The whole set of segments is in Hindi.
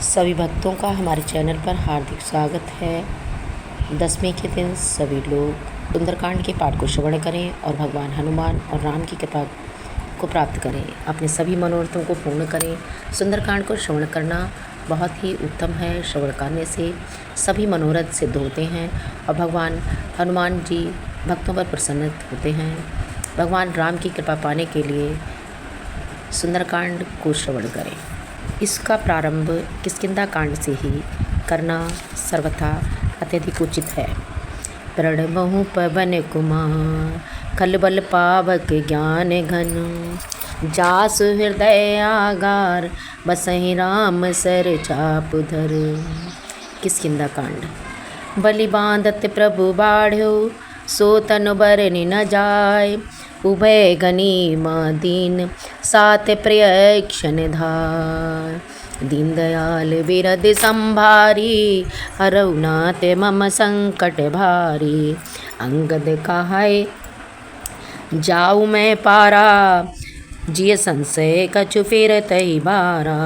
सभी भक्तों का हमारे चैनल पर हार्दिक स्वागत है। दसवीं के दिन सभी लोग सुंदरकांड के पाठ को श्रवण करें और भगवान हनुमान और राम की कृपा को प्राप्त करें। अपने सभी मनोरथों को पूर्ण करें। सुंदरकांड को श्रवण करना बहुत ही उत्तम है। श्रवण करने से सभी मनोरथ सिद्ध होते हैं और भगवान हनुमान जी भक्तों पर प्रसन्न होते हैं। भगवान राम की कृपा पाने के लिए सुंदरकांड को श्रवण करें। इसका प्रारंभ किष्किंधा कांड से ही करना सर्वथा अत्यधिक उचित है। प्रणमहु पवन कुमार खलबल पावक ज्ञान घन जासु हृदय आगार बसहि राम सर चाप धर। किष्किंधा कांड। बलि बांधत प्रभु बाढ़ो सो तनु बरनि न जाय उभय गनीमा दीन सात प्रिय क्षण धार। दीन दयाल बिरद संभारी हरऊ नाथ मम संकट भारी। अंगद कहाय जाऊ मैं पारा जिय संशय कछु फिर तई बारा।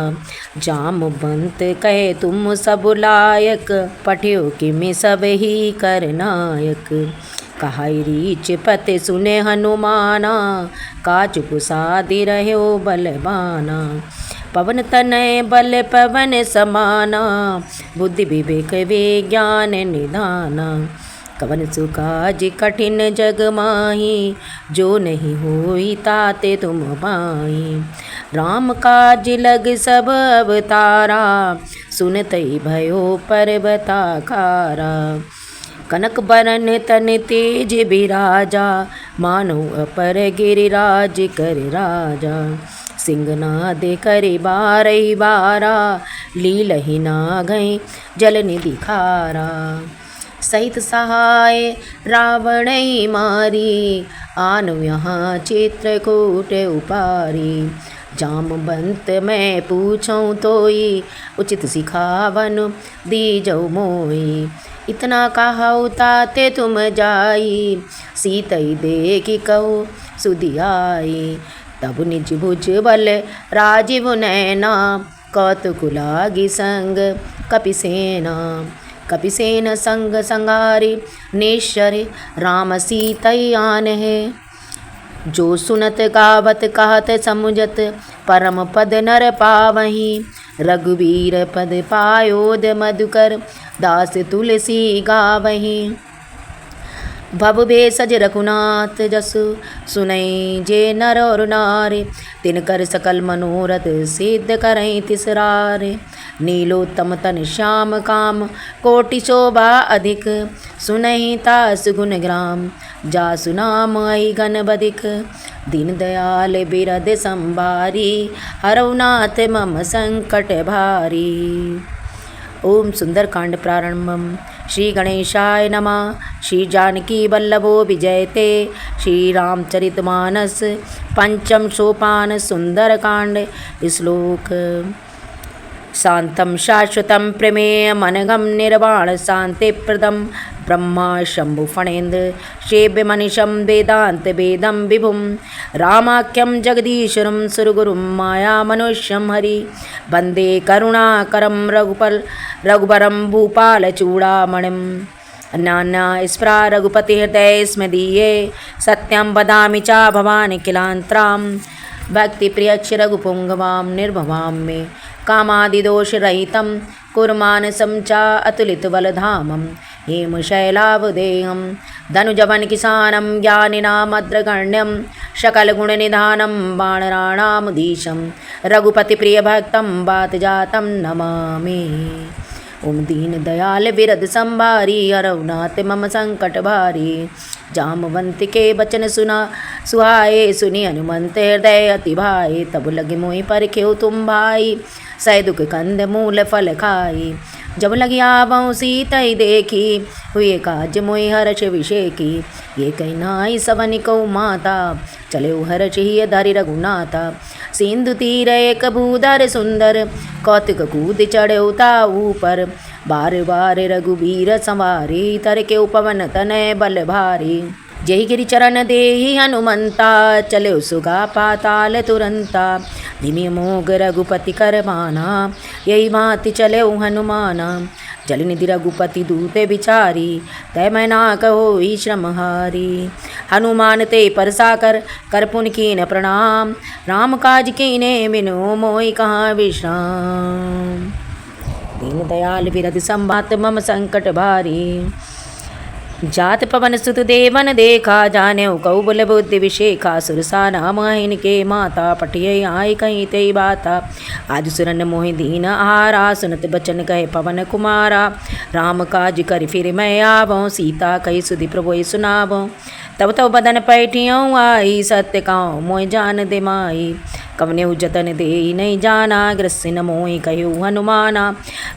जामवंत कहे तुम सब लायक पठियो किमि सब ही कर नायक। कहाई रीच पते सुने हनुमाना काच पुसादि रहो बलवाना। पवन तनय बल पवन समाना बुद्धि विवेक विज्ञान निधाना। कवन सुकाज कठिन जग माही जो नहीं होई ताते तुम पाई। राम काज लग सब अवतारा सुनतई भयो पर्वताकारा। कनक बरन तन तेज बिराजा मानो अपर गिरिराज कर राजा। सिंहनाद करे बारही बारा लीलहि नागई जल निधि खारा। सहित सहाय रावण मारी आनु यहाँ चित्रकूट उपारी। जामवंत मैं पूछूं तोई उचित सिखावन दीजौ मोई। इतना कहाऊ ताते तुम जाई सीतई देखी कहू सुधियाई। तब निज भुज बल राजीव नैना कौतुक लागी संग कपिसेना। कपिसेन संग संगारी नेश्वर राम सीतई आन है। जो सुनत गावत कहत समुझत परम पद नर पावहीं। रघुवीर पद पायोद मधुकर दास तुलसी गावहीं। भव भेषज रघुनाथ जसु सुनई जे नर और नारी। तिनकर सकल मनोरथ सिद्ध करई तिसरारे। नीलोत्तम तन श्याम काम कोटि शोभा अधिक सुनहि तास गुण ग्राम जासु नाम अहि गण बदिक। दीन दयाल बिरद संभारी हरऊ नाथ मम संकट भारी। ओम सुंदरकांड प्रारंभम। श्री गणेशाय नमः। श्री जानकी वल्लभो विजयते। श्री रामचरितमानस पंचम सोपान सुंदरकांड। श्लोक। शांतं शाश्वतं प्रमेयम् अनघं निर्वाण शांतिप्रदं ब्रह्मा शंभु फणेन्द्र सेव्यमनिशं वेदांत वेदं विभुं। रामाख्यं जगदीश्वरं सुरगुरुं मायामनुष्यं हरि। वन्दे करुणाकरं रघुबरं भूपालचूडामणिं। नाना स्पृहा रघुपतिहृदये स्मदीये सत्यं वदामि च भवानि किलान्त्रां। भक्तिप्रियच्छ रघुपुङ्गवां निर्भवां मे कामादिदोषरहितं कुर्मानसं च अतुलितबलधामं। हेमशैलावदेहं धनुजवन किसानं ज्ञानिनामग्रगण्यं सकलगुणनिधानं वानराणामुधीशं। रघुपतिप्रियभक्तं वातजातं नमामि। ओम दीन दयाल बिरद संभारी हरऊ नाथ मम संकट भारी। जामवंत के बचन सुना सुहाए सुनि हनुमंत हृदय अति भाई। तब लगे मोहि परखेउ तुम भाई सै दुख कंद मूल फल खाई। जब लगी आवऊँ सीतई देखी हुए काज मोहि हर्ष विषेकी। ये कही नाई सबनि कहु माता चले हर्ष ही धरि रघुनाथा। सिंधु तीर एक भूधर सुंदर कौतुक कूद चढ़े ऊपर। बार बार रघुबीर संवारी तर के उपवन तनय बल भारी। जय गिरिचरण देहि हनुमंता, चलो सुगा पाताल तुरंता। धीमी मोग रघुपति कर बाना, यही भांति चले हनुमाना। जल निधि रघुपति दूते बिचारी, तय मैं ना कहो ई श्रम हारी। हनुमान ते परसा कर पुन कीन प्रणाम, राम काज कीने बिनु मोहि कहाँ विश्राम। दीन दयाल विरध संभात मम संकट भारी, जात पवन सुत देवन देखा। जाने कौ बल बुद्धि विशेखा, सुरसा नाम इनके माता। पटिय आय कहीं ते बाता, आज सुरन मोहि दीन आहारा। सुनत बचन कहे पवन कुमारा, राम काज कर फिर मैं आवो। सीता कही सुधि प्रभु सुनावो, तब तब बदन पैठियों आई। सत्य काऊ मोहि जान दे माई, कवने जतन दे नहीं जाना। ग्रसिन मोहि कहु हनुमाना,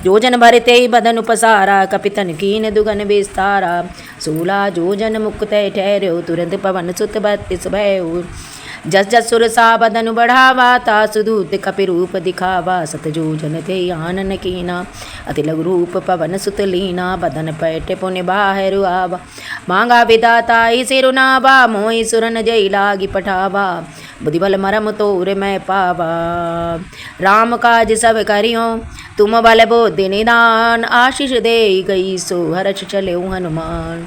जोजन भरते बदन उपसारा। कपितन कीन दुगन विस्तारा, 16 जोजन मुक्त ठहर्यो। तुरंत पवन सुत 32 भयउ, जस जस सुरसा बदन बढ़ावा। तासु दूत कपि रूप दिखावा, 7 जोजन थे आनन कीना। अति लघु रूप पवन सुत लीना, बदन पैठ पुण्य बाहरु आवा। मांगा विदाता ही सिरुनावा, मोहि सुरन जय लागी पठावा। बुद्धिबल मरम तोर मैं पावा, राम काज सब करियो तुम बल बुद्धि निदान। आशीष दे गई सो हर्ष चले हनुमान,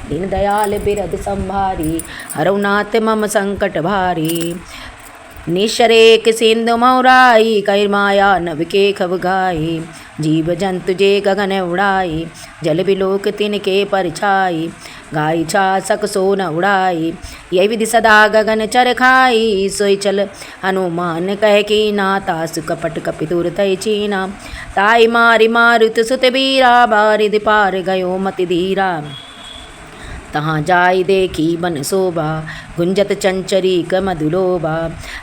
दीन दयाल बिरद संभारी। हरौ नाथ मम संकट भारी, निशरेक सिंधु मौराई। कैर माया नभ के खब गाई, जीव जंतु जे गगन उड़ाई। जल बिलोक तिनके परछाई, गाय छा सक सो न उड़ाई। यही विधि सदा गगन चर खाई, सोई चल हनुमान कह की ना। तासु कपट कपि दूर तय चीना, ताई मारी मारुत सुत बीरा। बारिधि पार गयो मति धीरा, तहाँ जाई देखी बन शोभा। गुंजत चंचरीक मधुलोभा,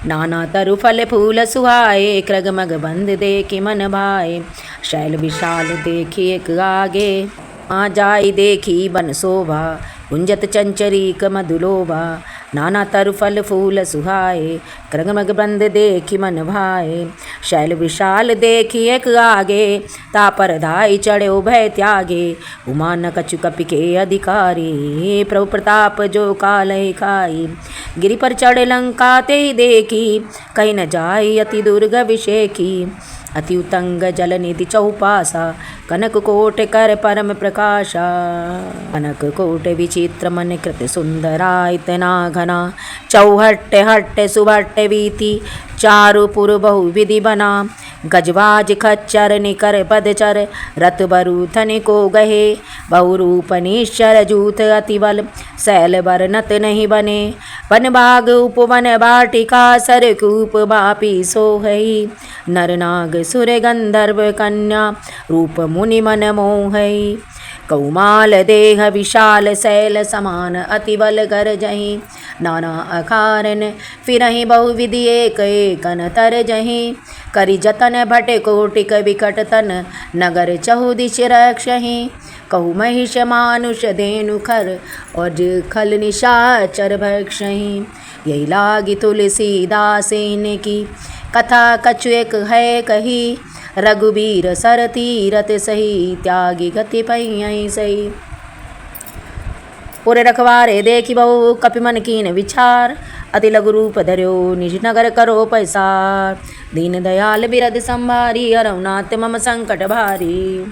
नाना तरु फल फूल सुहाए। कृग मग बंद देखी मन भाए, शैल विशाल देखी एक आगे। आ जाई देखी बन शोभा, गुंजत चंचरीक मधुलोभा। नाना तरु फल फूल सुहाए, कृग मग बंद देखी मन भाए। शैल विशाल देखी एक आगे, तापर धाई चढ़े भय त्यागे। उमा न कछु कपि के अधिकारी, प्रभु प्रताप जो कालहि खाई। गिरि पर चढ़े लंका ते देखी, कहीं न जाई अति दुर्ग विषेखी। अति उतंग जल निधि चौपासा, कनक कोट कर परम प्रकाशा। कनक कोट विचित्र मन कृत सुंदरा, इतना घना। चौहट्ट हट्ट सुभट्ट वीति, चारु पुर बहु विधि बना। गजबाज खच्चर निकर पदचर, रत बरु थन को गहे। बहुरूप निश्चर जूथ अति बल, शैल बरनत नहीं बने। वन बाग उपवन बाटिका, सरकूप बापी सोहई। नर नाग सुर गंधर्व कन्या, रूप मुनि मन मोहई। कौमाल देह विशाल शैल समान, अति बल कर जहीं। नाना अखारन फिरहि बहुविधि एक एकन तर जहीं। करि जतन भट कोटिक विकट तन, नगर चहुदिश रक्षहीं। कहु महिष मानुष धेनु खर, और खल निशाचर भक्षहीं। यही लागी तुलसीदास की, कथा कछु एक है कही। रघुबीर सर तीरथ सही, त्यागी गति पई सही। पुर रखवारे देखी बहु, कपि मन कीन विचार। अति लघु रूप धर्यो, निज नगर करो पैसार। दीन दयाल बिरद संभारी, हरौ नाथ मम संकट भारी।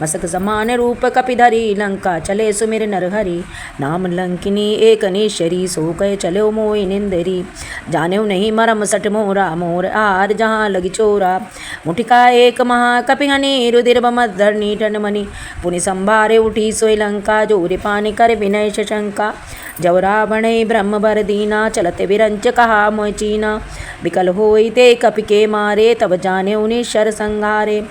मस्तक समान रूप कपि धरी, लंका चले सुमिर नरहरि। नाम लंकिनी एक निश्चरी, सो कह चलो मोहि निंदरी। जानेउ नहीं मरम सट मोरा, मोर आर जहाँ लगी चोरा। मुठिका एक महा कपि हनि, रुधिर बमत धरनी टन मणि। पुनि संभारे उठी सोई लंका, जोरे पान कर विनय शंका। जब रावण ब्रह्म बर दीना, चलत विरंच कहा मोहि चीना। विकल होई ते कपि के मारे, तब जानेउ निश्चर संहारे।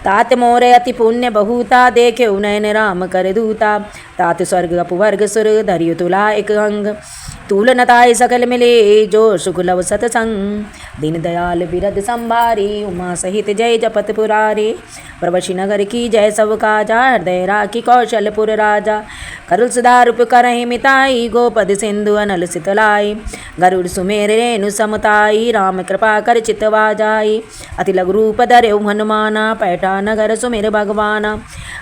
तात मोर अति पुण्य बहुता, देखे नयन राम कर दूता। तात स्वर्ग अपवर्ग सुर, धरियो तुला एक अंग। तूल नताय सकल मिले, जो सुख लव सतसंग। दीन दयाल बिरद संभारी, उमा सहित जय जपत पुरारे। प्रवशी नगर की जय सब काजा, हृदय राखी कौशलपुर राजा। करुल सुधारूप करहि मिताई, गोपद सिंधु अनल सितलाई। गरुड़ सुमेर रेणु समताई, राम कृपा कर चितवा जाई। अति लघु रूप धरे हनुमाना, पैठा नगर सुमिर भगवाना।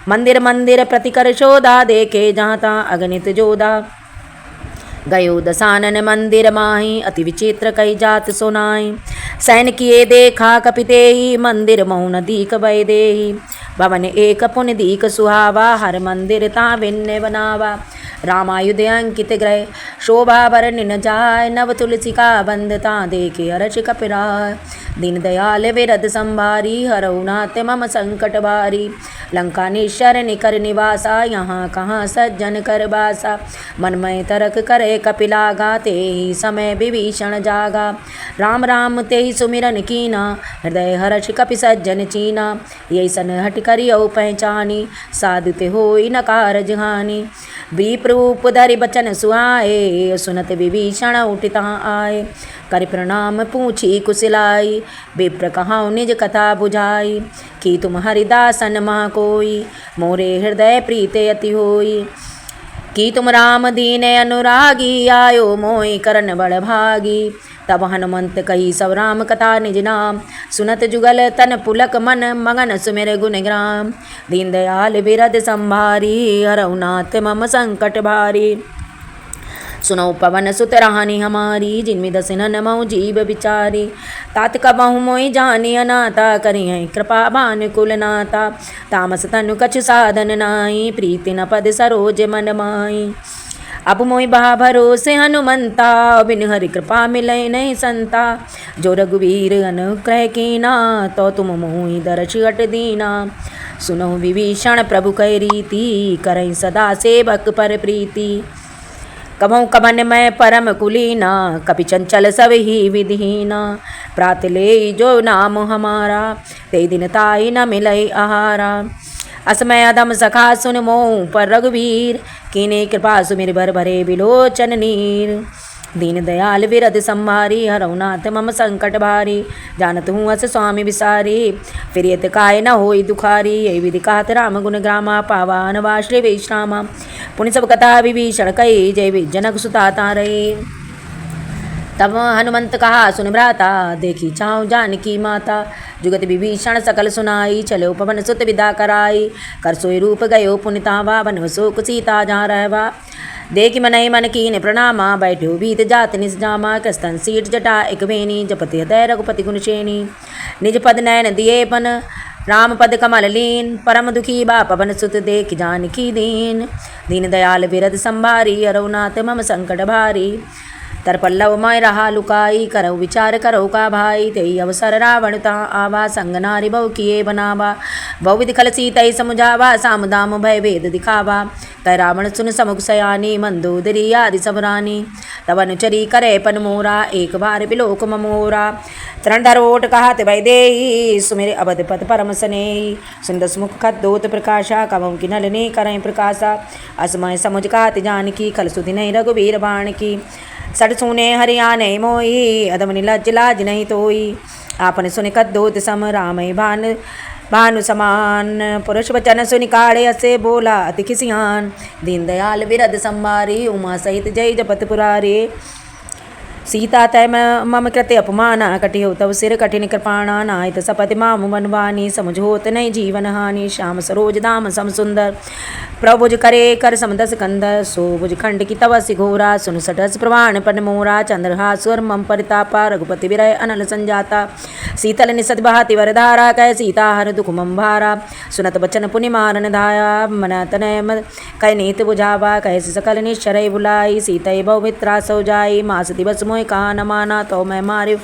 मंदिर मंदिर प्रति कर शोधा, देखे जहाँ ता अगणित जोधा। गयो दसानन मंदिर माही, अति विचित्र कई जात सुनाई। सैन किए देखा कपितेहि, मंदिर मौन दीक भय देहि। भवन एक पुन दीक सुहावा, हर मंदिर ता भिन्न बनावा। रामायुध अंकित ग्रह, शोभा भरण न जाय। नव तुलसी का बंधता, देखे हर्ष कपिराय। दीन दयाल विरद संभारी, हरऊ नाथ मम संकट भारी। लंका निश्चर निकर निवासा, यहाँ कहाँ सज्जन कर बासा। मनमय तरक करे कपिलागा, तेहि समय विभीषण जागा। राम राम तेहि सुमिरन कीना, हृदय हर्ष कपि सज्जन चीना। यही सन हट करियौ पहचानी, साधु ते होई न कारज हानि। विप्ररूप धरि बचन सुहाए, सुनत विभीषण उठिता आए। कर प्रणाम पूछी कुशलाई, विप्र कहाऊ निज कथा बुझाई। कि तुम हरिदासन मह कोई, मोरे हृदय प्रीते अति होई। कि तुम राम दीन अनुरागी, आयो मोहि करन बड़ भागी। तब हनुमंत कही सब राम कथा निज नाम, सुनत जुगल तन पुलक मन मगन सुमिर गुण ग्राम। दीन दयाल बिरद संभारी, हरऊ नाथ मम संकट भारी। सुनौ पवन सुत रानी हमारी, जिनमें दसिनन मऊ जीव बिचारी। तात कबहु मोहि जानी अनाता, करियै कृपा बान कुल नाता। तामस तनु कछु साधन नाई, प्रीति न पद सरोज मन माई। अब मोहि बहा भरोसे हनुमंता, बिन हरि कृपा मिलै नहीं संता। जो रघुवीर अनुग्रह कीना, तो तुम मोहि दर्श अट दीना। सुनहु विभीषण प्रभु कै रीति, करई सदा सेवक पर प्रीति। कबहु कबन मैं परम कुलीना, कपि चंचल सब ही विधिहीना। प्रात ले जो नाम हमारा, ते दिन ताई न मिलै आहारा। असमय अधम सखा सुन मोह पर रघुवीर, कीने कृपा सुमिर भर भरे बिलोचन नीर। दीन दयाल विरद संभारी, हरऊ नाथ मम संकट भारी। जानत हूँ अस स्वामी विसारी, फिरियत काय न होई दुखारी। यही विधि कहत राम गुण ग्रामा, पावा नवा श्री विश्रामा। पुण्य सब कथा विभीषण कही, जय जनक सुता तारे। तब हनुमंत कहा सुन भ्राता, देखी चाहूँ जानकी माता। जुगत विभीषण सकल सुनाई, चलो पवन सुत विदा कराई। कर सोई रूप गयो पुनितावा, बन शोक सीता जहाँ रहवा। देखी मनई मन कीन प्रणामा, बैठो बीत जात निज जामा। क्रस्तन सीट जटा एक बेनी, जपति हृदय रघुपति गुण श्रेणी। निज पद नयन दिए पन, राम पद कमल लीन। परम दुखी बा पवन सुत, देख जानकी दीन। दीन दयाल बिरद संभारी, हरऊ नाथ मम संकट भारी। तर पल्लव मय रहा लुकाई, करऊ विचार करऊ का भाई। तेई अवसर रावण ता आवा, संग नारी बहु किए बनावा। बहुविध खल सीतई समुझावा, साम दाम भय भेद दिखावा। कह रावण सुन समुख सयानी, मंदोदरी आदि सब रानी। तब अनुचरी करे पन मोरा, एक बार बिलोक ममोरा। तरण धरोट कहत भय देहि, सुमिर अवध पद परम सनेहि। सुंदस मुख खद्दोत प्रकाशा, कबहु की नलने करय प्रकाशा। असमय समुझ कहत जानकी, खल सुधि नहीं रघुवीर बाण की। सट सुने हरियाणे मोही, अदम निलज लाज नहीं तोई। आपन सुनि कद्दोत सम, रामय भानु समान। पुरुष वचन सुनि काढ़े, असे बोला अति खिसियान। दीन दयाल बिरद संभारी, उमा सहित जय जपत पुरारे। सीता तय मम कृत्य अपमाना, कटिहो तव सिर कठिन कृपाणा। नाहित सपति मामु वनवानी, समुझ होत नहीं जीवन हानि। श्याम सरोज दाम सम सुंदर, प्रभुज करे कर समदस कंदर। सो भुज खंड की तव सिघोरा, सुन सटस प्रवाण पन मोरा। चंद्रहासुर मम परितापा, रघुपति विरय अनल संजाता। शीतल निसद बहाति वरधारा, कह सीता हर दुख मम भारा। सुनत बचन पुनि मारन धाया, मन तनय कह नीत बुझावा। कह सकल निश्चरय बुलाई, सीतय बहु मित्रा सो जाई। मास दिवस मोहि कहा न माना, तो मैं मार्यो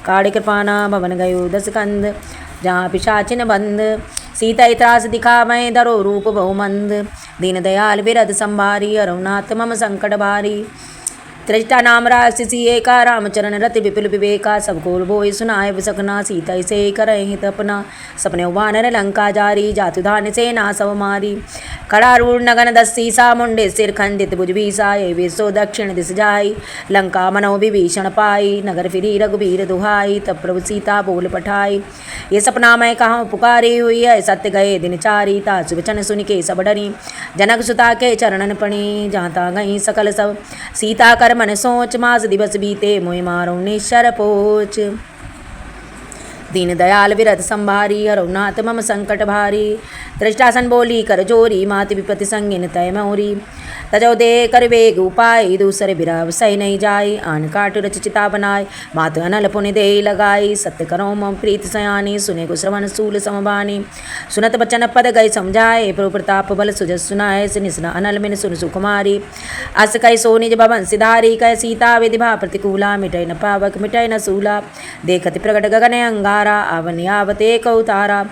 काढ़ कृपाना। भवन गयो दस कंद, जहाँ पिशाचिन बंद। सीता त्रास दिखावै, धरो रूप बहुमंद। दीन दयाल बिरद संभारी, हरऊ नाथ मम संकट भारी। त्रिष्टा नाम राक्षसी एका, रामचरण रति विपुल विवेका। सब कोल बोई सुनाय विसकना, सीता से करहि हित अपना। सपने वानर लंका जारी, जातु धान सेना सब मारी। खड़ारूढ़ नगन दस्सी सा, मुंडे सिर खंडित भुज भीसा। ये विसो दक्षिण दिस जाई, लंका मनो विभीषण पाई। नगर फिरी रघुबीर दुहाई, तब प्रभु सीता बोल पठाई। ये सपना मैं कहाँ पुकारी हुई है, सत्य गए दिन चारी। तासु वचन सुन के सब डरी, जनक सुता के चरणन पणी। जाता गई सकल सब, सीता कर मन सोच। मास दिवस बीते, मोहि मारो निश्चर पोच। दीन दयाल विरत संभारी हरौ नाथ मम संकट भारी। दृष्टासन बोली कर जोरी माति विपति संगिन तय मोरी। तजौ दे कर वेग उपाय दूसरे बिरव सही नहीं जाई। आन काट रच चिता बनाय मात अनल पुनि दे लगाई। सत्य करो मम प्रीत सयानी सुने को श्रवण सूल समबानी। सुनत बचन पद गए समझाए प्रभु प्रताप बल सुजस सुनाए। निसन अनल मिन सुन सुकुमारी। अस कई सो निज भवन सिधारी। कह सीता विधि भा प्रतिकूला मिटय न पावक मिटय न सूला। देखति प्रगट गगन अंगारा आवनि आवते कौतारा।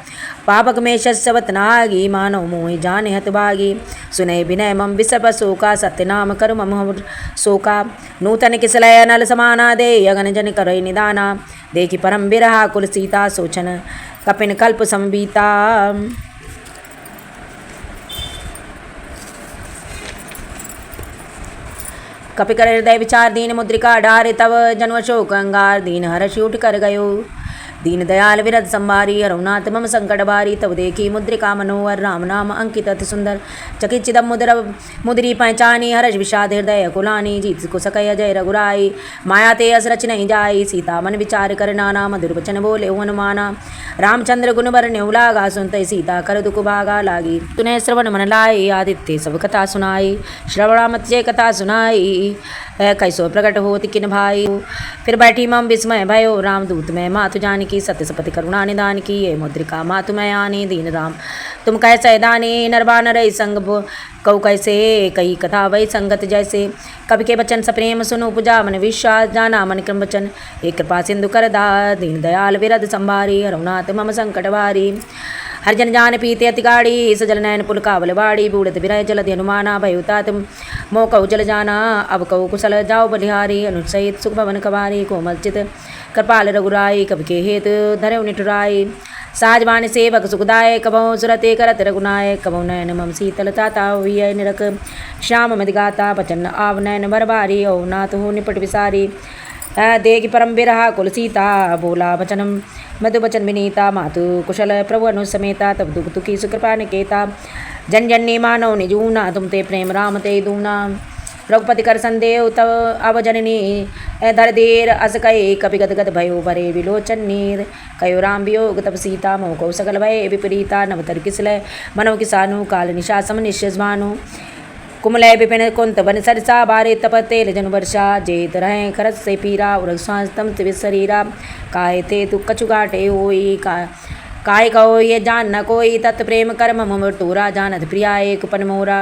पापक में शस्वत नागी मानव मोहि जाने हत भागी। सुनय विनय मम विसप शोका सत्य नाम कर मम शोका। नूतन किसलय नल समाना दे अगन जन करय निदाना। देखि परम बिरहा कुल सीता सोचन कपिन कल्प संबीता। कपि कर हृदय विचार दीन मुद्रिका डारे तव जन्म शोक अंगार। दीन हर्ष उठ कर गयो दीन दयाल विरद संभारी। हरौ नाथ मम संकट भारी। तब देखी मुद्रिका मनोहर राम नाम अंकित अति सुंदर। चकित चिदम मुद्री पहचानी। हर्ष विषाद हृदय कुलानी। जीत को सकय जय रघुराई। माया ते अस रच नहीं जाई। सीता मन विचार कर नाना मधुर वचन बोले हनुमाना। रामचंद्र गुण बर नेउलागा सुनते सीता कर दुख भागा लागी। तुने श्रवण मन लाई आदित्य सब कथा सुनाई। श्रवणा मत जय कथा सुनाई कैसो प्रकट होति किन भाई। फिर बैठी मम विस्मय भयो रामदूत मैं मातु जानकी। सत्य सपति करुणा निदान की ये मुद्रिका मातु मैं आनी। दीन राम तुम कैसे दानी नरबानर संग कौ कैसे कई कथा वही संगत जैसे। कवि के बचन सप्रेम सुनो उपजा मन विश्वास जाना मन क्रम वचन। एक कृपा सिंधु कर दा दीन दयाल विरद संभारी। हरौ नाथ मम संकट भारी। हरिजन जान पीते अति गाड़ी सजल नयन पुल काबल बाड़ी। बूढ़त बिरह जलधि हनुमाना भयुतात मोकौ जल जाना। अब कौ कुशल जाओ बलिहारी अनुसहित सुख भवन कवारी। कोमल चित कृपाल रघुराई कवि के हेतु धरौ निठुराई। साजवान सेवक सुखदाय कबौ सुरते करत रघुनाय। कबौ नयन मम शीतलता ताविय निरक श्याम मदिगाता। बचन आव नयन बरबारी ओ नाथ हो निपट विसारी। देगी परम बिरहा कुल सीता बोला वचनम मधु बचन विनीता। मातु कुशल प्रभु अनुसमेता तब दुख दुखी सुकृपा निकेता। जन जन्नी मानव निजूना तुम ते प्रेम राम ते दूना। रघुपति कर संदेव तब अब जननी धर देर अस कहे कपि गदगद भयो भरे विलोचन नीर। कयो राम वियोग तब सीता मोह को सकल भय विपरीता। नवतर किसलय मनव किसानु काल निशा सम निश्चय भानु। कुमलय विपिन कुंत बन सरसा बारे तपतेल जन वर्षा। जेत रहे खरत से पीरा उरग स्वास्थम तिवित शरीरा। काहे ते तु कछु घाटे होई काय कहो ये जान न कोई। तत् प्रेम कर्म मम तोरा जानत प्रिया एक पन मोरा।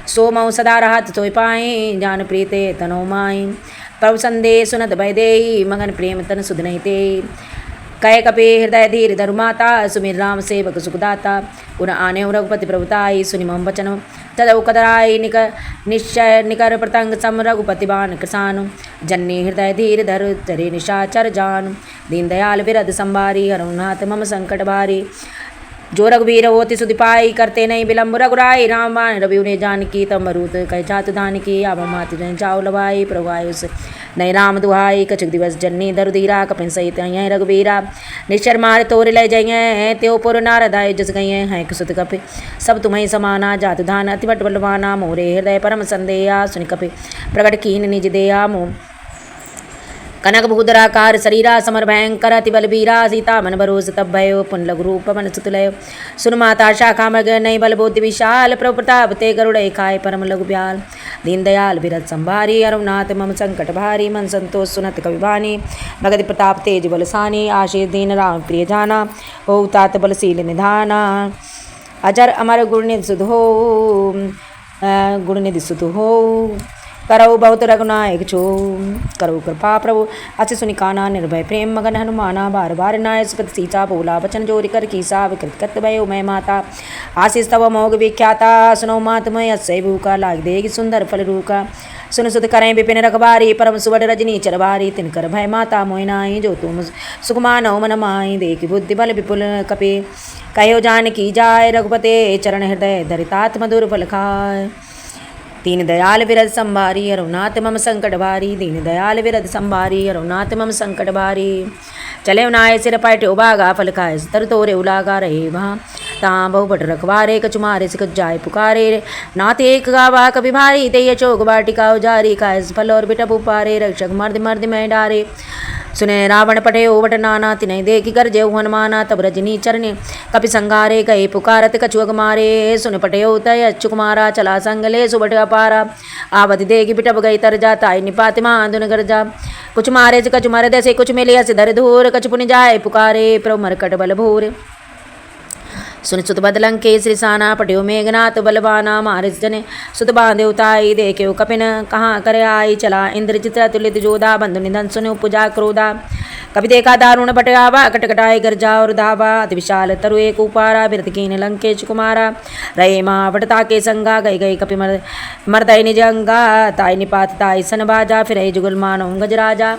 सो मऊ सदा रहत सोई पाई जान प्रीते तनो माई। प्रभु संदेश सुनत भय देई मगन प्रेम तन सुध नहीं ते। कह कपि हृदय धीर धरु माता सुमिर राम सेवक सुखदाता। उन आने रघुपति प्रभुताई सुनि मम वचन तदौ कदराई निश्चय निकर प्रतंग सम रघुपति बान कृसानु। जन्नी हृदय धीर धर चरे निशाचर जान। दीन दयाल विरद संभारी हरौ नाथ मम संकट भारी। जो रघुवीर होति सुधि पाई करते नहीं विलम्ब रघुराई। राम बाण रवि ने जानकी तब मरुत कह चातु दान की। आव मातु जन चाव लवाई प्रभु आयुष नहीं राम दुहाई। कछुक दिवस जन्नी दरुधीरा कपिन सहित अय रघुवीरा। निश्चर मार तोर लय जय त्यो पुर नारदाय जस गय हैं कुसुत कपि सब तुम्हें समाना। जातु धान अति बट बलवाना मोरे हृदय परम संदेया। सुनि कपि प्रगट कीन निज देया मोह कनक भूधराकार शरीरा। समर भयंकर अति बलबीरा। सीता मन भरोस तब भयो पुन लघु रूप मन सुतलय। सुन माता शाखा मग नहीं बल बुद्धि विशाल। प्रभु प्रताप ते गरुड़ खाए परम लघु ब्याल। दीन दयाल विरद संभारी हरौ नाथ मम संकट भारी। मन संतोष सुनत कवि वाणी भगति प्रताप तेज बलसानी। आशीष दीन राम प्रिय जाना हो तात बलशील निधाना। अजर अमर गुणनिधि सुध हो गुणनिधि सुध हो। करौ बहुत रघुनायक छो करौ कृपा प्रभु अति सुनि काना। निर्भय प्रेम मगन हनुमाना बार बार नाय सुपति सीता बोला वचन जोरि कर कीसा। विकृत कत भयो मैं माता आशीष तव मोग विख्याता। सुनो मात मैं अस्य भूखा लाग देगी सुंदर फल रूका। सुन सुत करें विपिन रखबारी परम सुबड़ रजनी चरबारी। तिनकर भय माता मोहि नाई जो तुम सुख मानौ मन माई। देखि बुद्धि बल विपुल कपि कहो जान की जाय। रघुपते चरण हृदय धरितात मधुर फल खाय। दीन दयाल विरद संभारी हरौ नाथ मम संकट भारी। दीन दयाल विरद संभारी हरौ नाथ मम संकट भारी। चले नाय सिर पाटे उबागा फल खाए तरु तोरे उलागा रहे वहाँ। तां बहु भट रखवारे, कछु मारे से कछु जाय पुकारे। नाथ एक गावा कभी भारी, ते चोक बाटिका उजारी, कायस फल और बिटप उपारे, रक्षक मर्द मर्द में डारे। सुने रावण पटे ओवट नाना, तिन्ह देखि गरजे हनुमाना, तब रजनी चरने कपि संगारे, गए पुकारत कछुअक मारे। सुन पटे तय अच्युक मारा, चला संगले सुबट अपारा, आवति देखि बिटप गई तरजा, ताई निपात माधुन गरजा। कुछ मारे से कछु मर देसे, कुछ मिले से धर धूर, कछु पुनि जाय पुकारे, प्रभु मरकट बल भूर। सुन सुत बदलंके श्रीसाना, पट्यो मेघनाथ बलवाना, मारिस जने सुत बांधे उताई, देखे कपिन कहाँ करे आई, चला इंद्रजित तुलित जोधा, बंधु निधन सुन उपजा क्रोधा। कभी देखा दारुण बटयावा, कटकटाई गरजा और धावा, अति विशाल तरु एक उपारा, बिरत कीन लंकेश कुमारा। रहे माँ बटता के संगा, गई गई कपि मर्दय निज अंगा, ताई निपात ताई सन बाजा, फिर जुगल मानो गजराजा।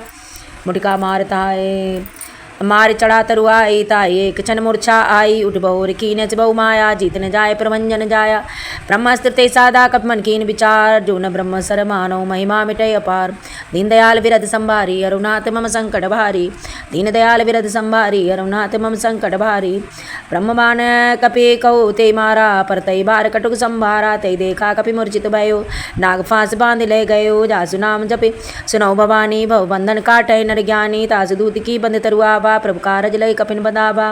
मुटिका मारता है मार चढ़ा तरुआई, ताई एक क्षण मूर्छा आई, उठ बहुर कीन बहु माया, जीत न जाय प्रभंजन जाया। ब्रह्मास्त्र ते सादा कप मन कीन विचार, जो न ब्रह्म सर मानो महिमा मिटय अपार। दीन दयाल विरध संभारी, अरुनाथ मम संकट भारी, दीन दयाल विरध संभारी, अरुनाथ मम संकट भारी। ब्रह्मबान कपि कहु ते मारा, पर तई बार कटुक संभारा, तई देखा कपि मूर्छित भयो, नाग फांस बांध ले गयो। जासु नाम जपे सुनौ भवानी, भव बंधन काटय नर ज्ञानी, तासु दूत की बंद तरुआवा, प्रभु कारज लय कपिन बंधावा।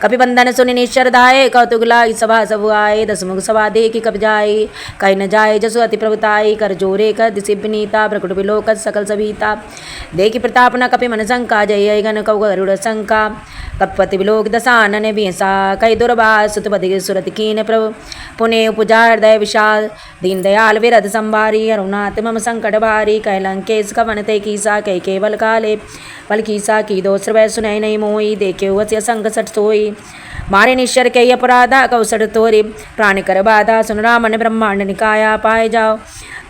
कपि बंधन सुनि निश्चर धाये, कौतुक लाई सभा सब आए, दस मुख सभा देखि कपि जाए, कहि न जाए जसु अति प्रभुताई, कर जोरे कर दिसि विनीता, प्रकट विलोकत सकल सभीता। देखि प्रताप न कपि मन शंका, जय गण कौ गरुड़ शंका। कपति विलोक दसानन बिहसा, कहि दुर्बास सुत बधि सुरत कीन, प्रभु पुने उपजा हृदय विशाल। दीन दयाल विरध संभारी, अरुनाथ मम संकट भारी, कह लंकेश कवन ते कीसा, कह केवल काले पल कीसा। की दो श्रवै सुनय नहीं मोई, देखे वस्य संग सठ सोई, मारे निश्चर के अपराधा, कौसठ तोरी प्राण कर बाधा। सुन रामन ब्रह्मांड निकाया, पाए जाओ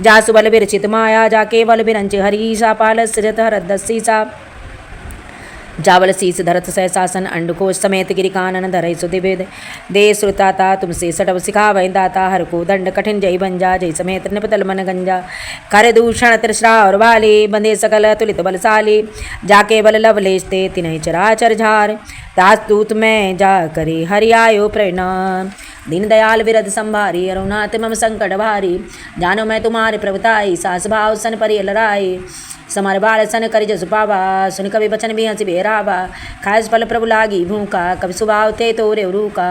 जासु बल विरचित माया, जा केवल विरंच हरीसा, पाल सिरत हरदसी सा। जावल शीस धरत सहसासन, अंडकोश समेत गिरि कानन धरई सुदिवेद। दे श्रुताता तुमसे सटव सिखावै दाता, हर को दंड कठिन जय बंजा, जय समेत निपतल मन गंजा। कर दूषण त्रिश्रा और वाली, बंधे सकल तुलित बलशाली, जाके बल लवलेश ते तिन्ह चराचर झार। दास दूत में जा करे हरि आयो प्रणाम, दीन दयाल विरध संभारी, अरुनाथ मम संकट भारी। जानो मैं तुम्हारे प्रभुताई, सास भाव सन परि लराई, समर बाल सन करि जसु पावा, सुन कवि बचन भी हंसी बेरावा। खास फल प्रभु लागी भूखा, कवि सुभाव ते तोरे रूका।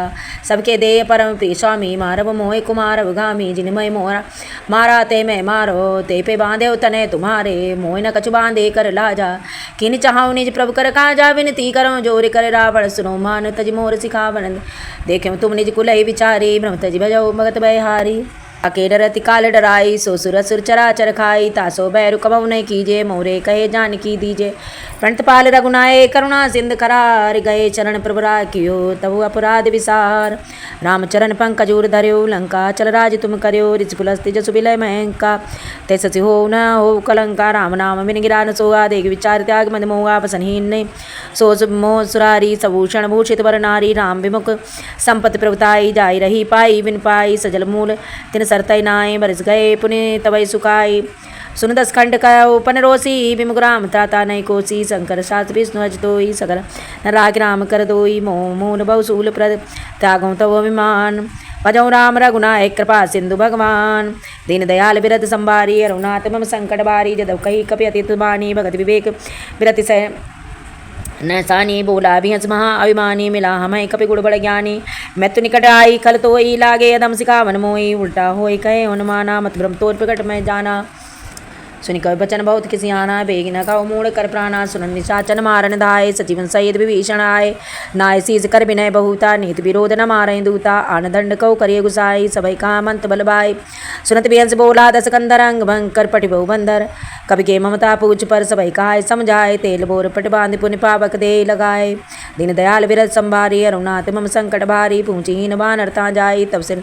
सबके दे परम प्रिय स्वामी, मारव मोहि कुमार गामी। जिन मैं मोरा मारा ते मैं मारो, ते पे बांधे तने तुम्हारे, मोहि न कछु बांधे कर लाजा। किन चाहु निज प्रभु कर काजा, विनती करो जोर कर रावण, सुनो मान तज मोर सिखावन। देखे तुम निज कुलई विचारी, ब्रह्म तज भजौ भगत बयहारी। आके डरति काल डराई, सो सुर सुर चराचर खाई, तासो बैरु कबहु नहीं कीजे, मोरे कहे जानकी दीजे। प्रणतपाल रघुनाय करुणा सिंध करार, गए चरण प्रभु राखियो तबु अपराध विसार। रामचरण पंकजूर धर्यो, लंका चल राज तुम कर्यो, ऋषि पुलस्ति जसु विलय महंका। ते सचि हो न हो कलंका, राम नाम बिन गिरान सोआ, देख विचार त्याग मद मोहा, पसनहीन ने सो मोह सुरारी। सबूषण भूषित वर नारी, राम विमुख संपत्ति प्रभुताई, जाई रही पाई बिन पाई। सजल मूल तिन सरतय नाय, बरस गए पुनि तवै सुखाई। सुन दस खंड कयो पन रोसी, विमुख राम त्राता नहीं कोसी। शंकर शास्त्र विष्णु अज तोई, सकल राग राम कर दोई। मोह मूल बहुसूल प्रद त्यागों तव अभिमान, भजौ राम रघुनायक कृपा सिंधु भगवान। दीन दयाल विरध संभारी, अरुनाथ मम संकट बारी। जदव कही कपि अति बानी, भगत विवेक विरति सह न सानी। बोला भी हंस महा अभिमानी, मिला हमें कपि गुड़ बड़ ज्ञानी। मैं तो निकट आई खल तोई, लागे अदम सिखावन मोई। उल्टा होई कहे हनुमाना, मत भ्रम तोर प्रकट में जाना। सुनि कवि बचन बहुत किसियाना, बेग न कहो मूढ़ कर प्राणा। सुनन निशाचन मारन धाय, सजीवन सहित विभीषण आए। नाय शीस कर विनय बहुता, नीत विरोध न मारय दूता। आन दंड कौ करिय गुसाई, सभय का मंत बल बाई। सुनत बिहंस बोला दस कंदर, अंग भंग कर पटि बहु बंदर। कवि के ममता पूछ पर, सभय कहाय समझाए। तेल बोर पट बांध पुनि पावक दे लगाए। दीन दयाल विरध संभारी, अरुनाथ मम संकट भारी। पूंछहीन बानर ता जाई, तब से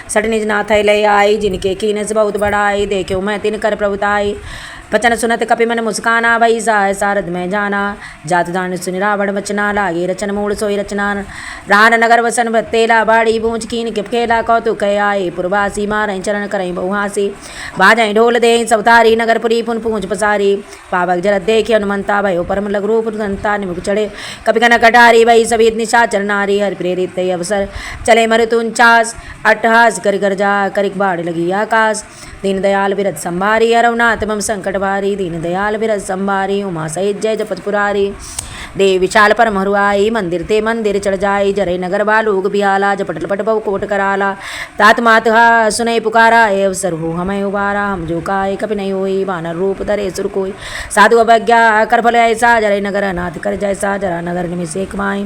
सट निज नाथ लय आई। जिनके कीनस बहुत बड़ाई, देखो मैं तिन कर प्रभुताई। बचन सुनत कपि मन मुस्काना, भई साय सारद में जाना। जात दान सुनि रावण बचना, लागे रचन मूल सोई रचना। रान नगर वसन भत्तेला, बाड़ी बूंझ कीन के खेला। कौतुक आए पुरवासी, मारई चरण करई बहुहासी। बाजई ढोल दे सवतारी, नगरपुरी पुन पूंछ पसारी। पावक जरत देखे हनुमंता, भयो परम लघु रूप धनता। निमुख चढ़े कपि कनक कटारी, भई सभी निशाचर नारी। हरि प्रेरित तय अवसर चले मरुतुंचास, अट्टहास करि गर्जा, करिक बाढ़ लगी आकाश। दीन दयाल बिरद संभारी, अरवनाथ मम संकट भारी। दीन दयाल बिरद संभारी, उमा सहित जय जपत पुरारी। देव विशाल परम हरुआई, मंदिर ते मंदिर चढ़ जाई। जरे नगर बालूग बिहाला, जपट लपट बहु कोट कराला। तात मात सुनय पुकारा, ए अवसर हो हमें उबारा। हम जो काय कपि नहीं होई, वानर रूप धरे सुर कोई। साधु अवज्ञा कर भले ऐसा, जरे नगर नाथ कर जैसा। जरा नगर निमिष एक माई,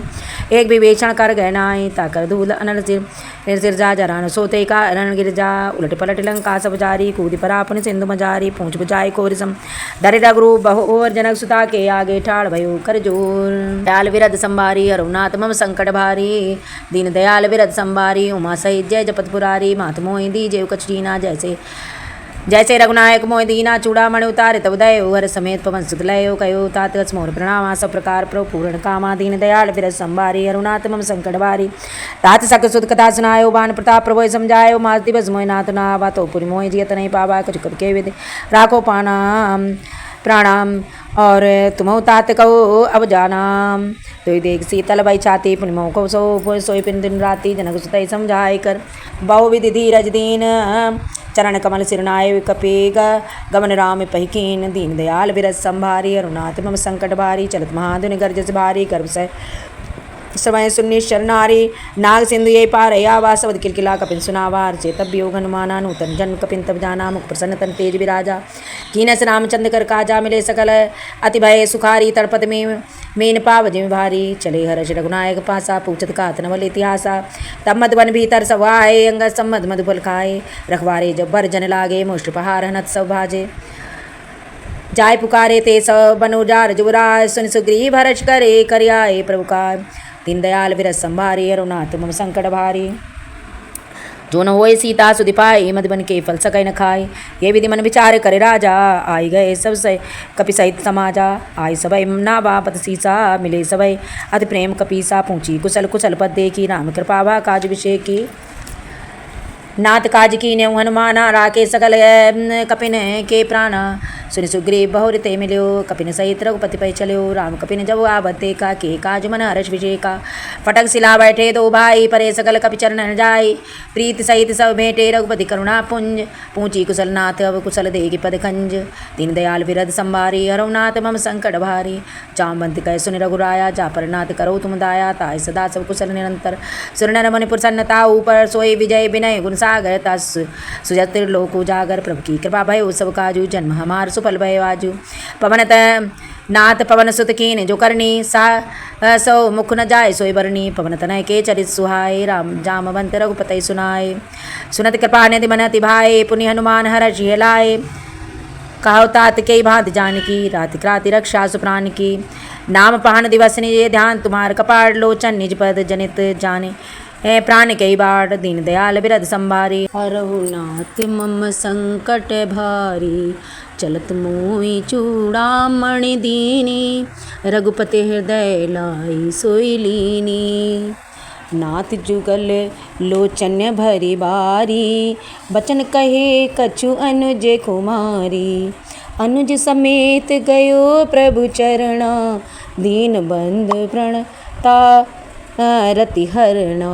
एक विवेचन कर गए नाई। ताकर धूल अनल सिर निर्सिर जा, जरा न सोते का रण गिर जा। उलट पलट लंका सब जारी, कूद परा अपने सिंधु मजारी। पूंछ बुझाई कोरिसम धरे रघु बहु और, जनक सुता के आगे ठाड़ भयो कर जोर। दयाल विरद संभारी, अरुनाथ मम संकट भारी। दीन दयाल विरद संभारी, उमा सहित जय जपत पुरारी। मात मोहि दीजे कछ दीना, जैसे जैसे रघुनायक मोहि दीना। चूड़ामणि उतारे तब दयो, हर समेत पवन सुत लयो। कयो तात गछ मोर प्रणामा, सब प्रकार प्रभु पूर्ण कामा। दीन दयाल विरद संभारी, अरुनाथ मम संकट भारी। तात सक सुत कथा सुनायो, बान प्रताप प्रभु समझायो। मास दिवस मोहि नाथ नावा, तो पुरि मोहि जियत नहीं पावा। कछु कपि के विद राखो पाना प्राणाम, और तुमो तात कहो अब जानाम। तो देख शीतल भई छाती, पुनि मोह को सोई पिन दिन राती। जनक सुतई समझाई कर बहु विधि धीरज दीन। चरण कमल सिरनाय कपि गमन राम पहिकीन। दीन दयाल विरद संभारी, अरुनाथ मम संकट भारी। चलत महाधुनि गर्जस भारी, गर्भ से समय सुन्नी शरणारी। नाग सिंधु ये पार आवा, सबद किलकिला कपिन सुनावार। चेतब योग हनुमाना, नूतन जन्म कपिन तब जाना। मुख प्रसन्न तन तेज विराजा, कीनस रामचंद्र कर काजा। मिले सकल अति भय सुखारी, तड़पत में मीन पाव जिम भारी। चले हर्ष रघुनायक पासा, पूछत कात नवल इतिहासा। तब मधुबन भीतर सब आए, अंगद सम्मद मधुबल खाए। रखवारे जब बर जन लागे, मुष्ट पहार हनत सब भाजे। जाय पुकारे ते सब बनुजार जुबराय, सुन सुग्रीव हर्ष करे करियाए प्रभु काय। दीन दयाल विरद संभारी, अरुनाथ मम संकट भारी। जो न होए सीता सुधि पाई, मधुबन के फल सकय न खाए। ये विधि मन विचार करे राजा, आई गए सब से कपि सहित समाजा। आई सबय नावा पत सीसा, मिले सबय अति प्रेम कपीसा। पूछी कुशल कुशल पद देखी, राम कृपावा काज विषेकी। नाथ काज की ने हनुमाना, राके सकल कपिन के प्राणा। सुनि सुग्रीव बहुर ते मिल्यो, कपिन सहित रघुपति पै चल्यो। राम कपिन जब आवत देखा, के काज मन हर्ष विषेका। फटक सिला बैठे दो भाई, परे सकल कपि चरण जाय। प्रीत सहित सब भेंटे, रघुपति करुणा पुंज। पूछी कुशल नाथ अब कुशल देगी पद खंज। दीन दयाल विरद संभारी, अरुनाथ मम संकट भारी। जामवंत कह सुनि रघुराया, जा पर नाथ करो तुम दाया। ताय सदा सब कुशल निरंतर, सुर नर मुनि प्रसन्नता ऊपर। सोई विजय विनय गुण सागर, तस सुजत लोक उजागर। प्रभु की कृपा भयो सब काजू, जन्म हमार सुफल भयो आजू। पवन नाथ पवन सुत कीन जो करनी, सा सो मुख न जाय सोई बरनी। पवन तनय के चरित सुहाय, राम जामवंत रघुपति सुनाय। सुनत कृपा निधि मन अति भाए, पुनि हनुमान हर्ष लाए। कहो तात के भांति जानकी, राति क्राति रक्षा सुप्राण की। नाम पहन दिवस निजे ध्यान, तुम्हार कपाड़ लोचन निज पद जनित जाने। प्राण कई बाढ़, दीन दयाल विरद संभारी। अरहुनाथ मम संकट भारी, चलत मोहि चूड़ामणि दीनी। रघुपति हृदय लाई सोई लीनी। नाथ जुगल लोचन भरी बारी, बचन कहे कछु अनुज कुमारी। अनुज समेत गयो प्रभु चरणा, दीन बंधु प्रणता रति हरणा।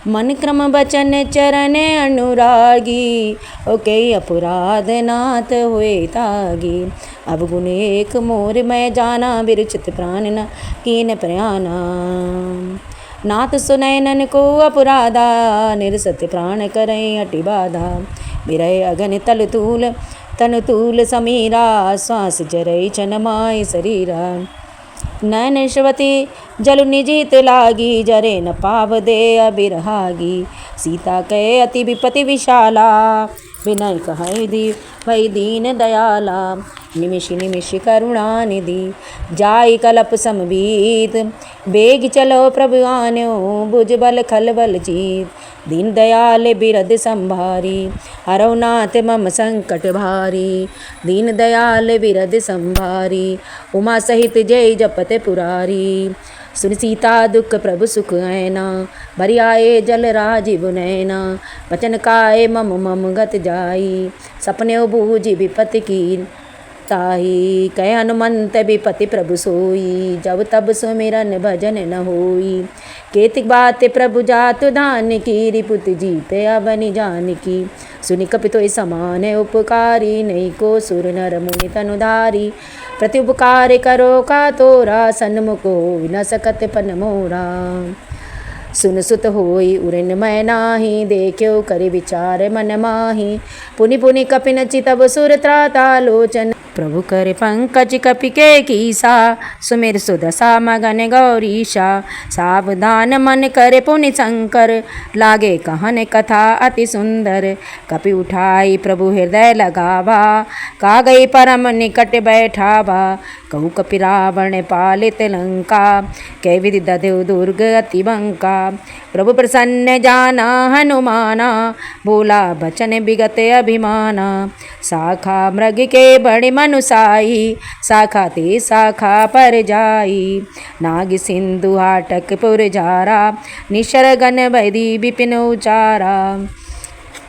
मन क्रम बचन चरण अनुरागी, ओके अपराध नाथ हुए तागी। अब गुण एक मोर मैं जाना, बिरचित प्राण न कीन प्रयाना। नाथ सुनय नन को अपराधा, निरसत प्राण करय हटि बाधा। बिरय अगन तल तूल तन तूल समीरा, श्वास जरय छन माय शरीरा। नैन श्रवती जलु निजित लागी, जरे न पाव दे अबिरहागी। सीता कहे अति विपति विशाला, विनय कहै दी भई दीन दयाला। निमिष निमिष करुणा निधि जाई कलप समबीत। बेग चलो प्रभु आन्यो भुज बल खल बल जीत। दीन दयाल बिरद संभारी हरौ नाथ मम संकट भारी। दीन दयाल बिरद संभारी उमा सहित जय जपत पुरारी। सुन सीता दुख प्रभु सुख ऐना भरि आए जल राजीव नैना। बचन काय मम मम गत जाई सपने बूझि विपति की ताही। कह हनुमंत विपति प्रभु सोई जब तब सुमिरन भजन न होई। केतिक बात प्रभु जातु धान की रिपुत जीते अबनि जान की। सुनि कपितो समान उपकारी नहीं को सुर नर मुनि तनुधारी। प्रति उपकार करो का तोरा सन्मुख होई न सकत पन मोरा। सुन सुत होई उरन मैं नाही देखो करि विचार मन माही। पुनि पुनि कपिन चितव सुर त्राता लोचन। प्रभु कर पंकज कपि के कीसा सुमिर सुदशा मगन गौरीशा। सावधान मन करे पुनि शंकर लागे कहन कथा अति सुंदर। कपि उठाई प्रभु हृदय लगावा का गई परम निकट बैठावा। कहु कपि रावण पालित लंका कै विधि ददेव दुर्ग अति बंका। प्रभु प्रसन्न जाना हनुमाना बोला बचन विगत अभिमाना। शाखा मृग के बड़े मनुसाई शाखा ते शाखा पर जाई। नाग सिंधु हाटक पुर जारा निशरगन वैदी विपिन उचारा।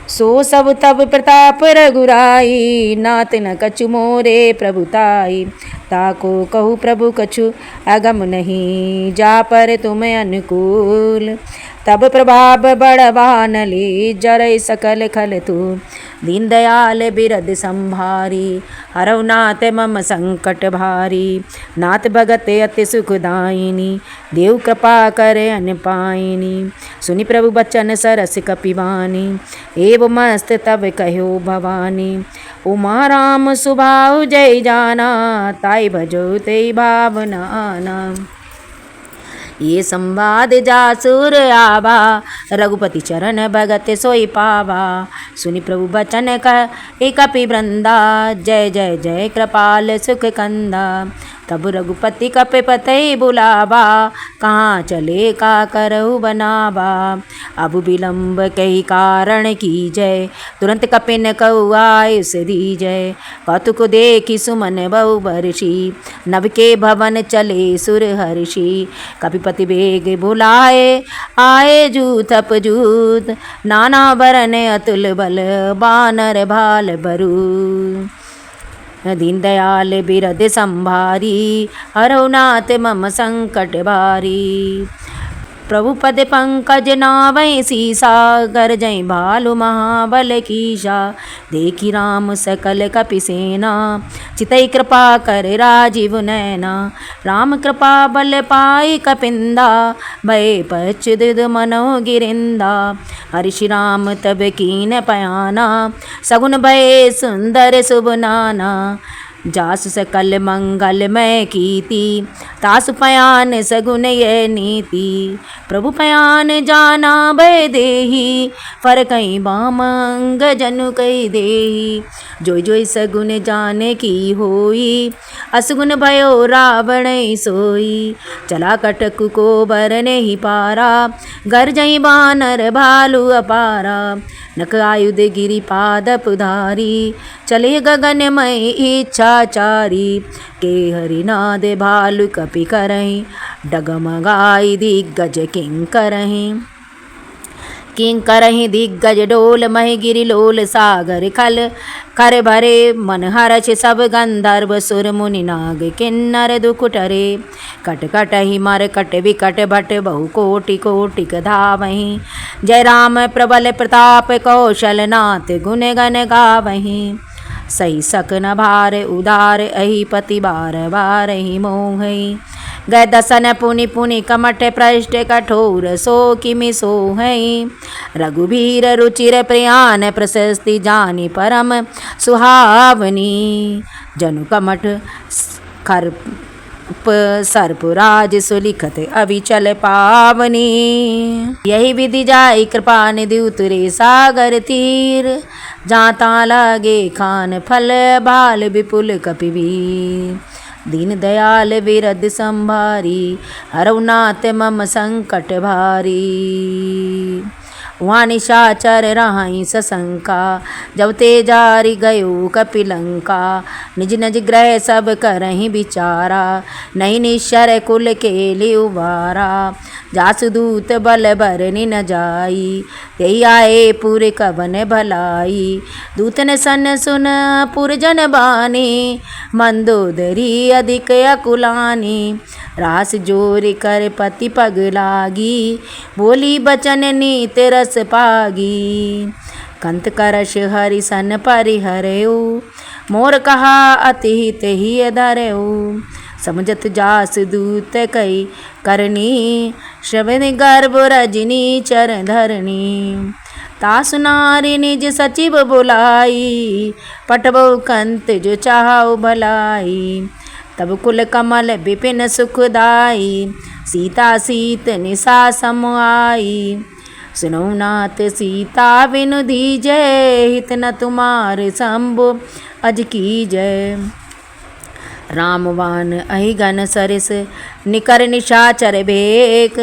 सो सब तब प्रताप रघुराई नाथ न कछु मोरे प्रभुताई। ताको कहु प्रभु कछु अगम नहीं जा पर तुम अनुकूल। तब प्रभाव बड़वान ले जरै सकल खल तू। दीन दयाल बिरद संभारी हरौ नाथ मम संकट भारी। नाथ भगत अति सुखदायिनी देव कृपा करे अन पाइनी। सुनि प्रभु बचन सरस कपिवानी एव मस्त तब कहो भवानी। उमा राम सुभाउ जय जाना ताई भजो ते भावना आना। ये संवाद जासुर आवा रघुपति चरण भगत सोई पावा। सुनि प्रभु बचन कह कपि वृंदा जय जय जय कृपाल सुख कंदा। तब रघुपति कपि पतई बुलावा कहाँ चले का करहु बनावा। अब विलंब कही कारण की जय तुरंत कपिन कहु आयुष दीजय। कौतुक देखि सुमन बहु बरसी नभ के भवन चले सुर हर्षि। कपिपति बेग बुलाए आए जूथ अपजूत नाना वरन अतुल बल बानर भाल बरू। दीन दयाल बिरद संभारी हरौ नाथ मम संकट भारी। प्रभु पद पंकज नावै सीसा गरजै भालु महाबल कीशा। देखी राम सकल कपिसेना चितई कृपा कर राजीव नैना। राम कृपा बल पाई कपिंदा भय पच्युत मनो गिरिंदा। हर्षि राम तब कीन पयाना सगुन भय सुंदर शुभ नाना। जासु सकल मंगल मैं कीती तासु पयान सगुन ये नीति। प्रभु पयान जाना भय देही फर कहीं बामंग जनु कही देही। जोई जोई सगुन जाने की होई असगुन भयो रावण सोई। चला कटक को बर नहीं पारा गरजई बानर भालू अपारा। नक आयुध गिरि पादप धारी चले गगन मय इच्छाचारी। के हरिनाद भालु कपि करहीं डगमगाई दिग्गज किं करहीं। किं करहीं दिग्गज डोल मह गिरि लोल सागर खल। कर भरे मन हर्ष सब गंधर्व सुर मुनि नाग किन्नर दुख टरे। कट कटहि मर कट विकट भट बहु कोटि कोटिक धावहीं। जय राम प्रबल प्रताप कौशल नाथ गुण गण गावहीं। सही सक न भार उदार अहि पति बार बार ही मोहई। गय दसन पुनि पुनि कमठ पृष्ठ कठोर सो किमि सोहई। रघुबीर रुचिर प्रियान प्रशस्ति जानी परम सुहावनी। जनु कमठ खर सर्पराज सुलिखत अविचल पावनी। यही विधि जाई कृपा निधि उतरे सागर तीर। जाता लगे खान फल बाल विपुल कपिवीर। दीन दयाल विरद संभारी हरऊ नाथ मम संकट भारी। वहाँ निशाचर रहाई सशंका जब ते जारी गयो कपिलंका। निज निज ग्रह सब करहीं विचारा नहीं निश्चर कुल के लिए उबारा। जासु दूत बल बरनि न जाई यही आए पुर कवन भलाई। दूतन सन सुन पुरजन बानी मंदोदरी अधिक अकुलानी। रास जोर कर पति पग लागी बोली बचन नीत रस पागी। कंत करश हरि सन परिहरऊ मोर कहा अति हित ही धरऊ। समझत जास दूत कई करनी श्रवण गर्भ रजनी चरण धरनी। तासु नारी निज सचिव बुलाई पटबो कंत जो चाहु भलाई। तब कुल कमल विपिन सुखदाई सीता सीत निशा सम आई। सुनो नाथ सीता बिनु दीजय हित न तुम्हार शंभु अज कीजय। रामवान अहिगन सरिस निकर निशाचर भेक।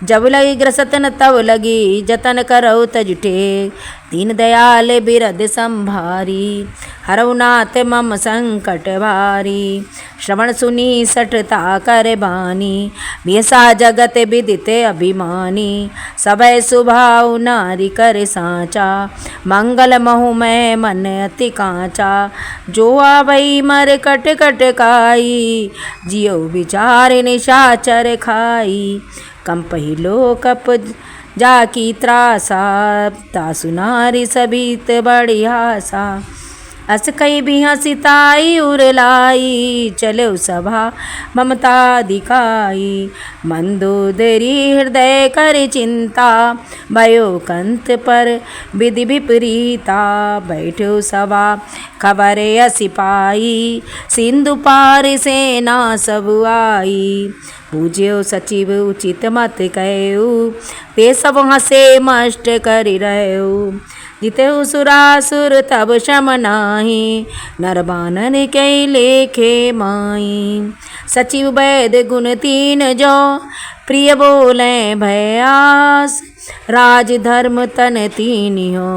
जब लगी ग्रसतन तब लगी जतन करौ तज टेक। दीन दयाल बिरद संभारी हरऊ नाथ मम संकट भारी। श्रवण सुनी सठता कर बानी बियसा जगत विदित अभिमानी। सभय सुभाव नारी कर साचा मंगल महु मैं मन अति कांचा। जो आवई मर कट कट काई जियो विचार निशाचर खाई। कंपहि लोकप जाकी त्रासा तासु नारी सभीत बड़ी आशा। अस कई भी हसिताई उरलाई चलो सभा ममता दिखाई। मंदोदरी हृदय कर चिंता भयो कंत पर विधि विपरीता। बैठो सभा खबर सिपाही सिंधु पार सेना सब आई। पूज्यो सचिव उचित मत कहू ते सब हसे मष्ट करि रहू। जितेहु सुरासुर तब शम नाही नर बानर कई लेखे माई। सचिव वैद गुण तीन जो प्रिय बोले भयास। राज धर्म तन तीनियो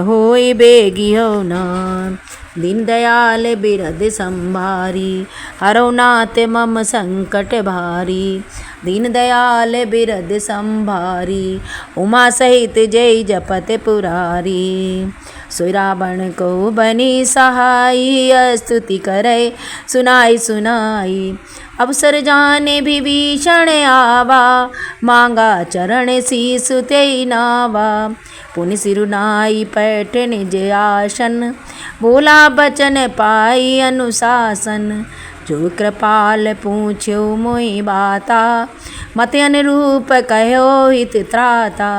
होई बेगियो नाम। दीन दयाल बिरद संभारी हरऊ नाथ मम संकट भारी। दीन दयाल बिरद संभारी उमा सहित जय जपत पुरारी। सोई रावण को बनी सहाई स्तुति करे सुनाई सुनाई। अवसर जाने विभीषण आवा मांगा चरण शीस तेई नावा। पुनि सिरुनाई पैठ निज आसन बोला बचन पाई अनुशासन। जो कृपाल पूछ्यो मोहि बाता मत अनुरूप कहो हित त्राता।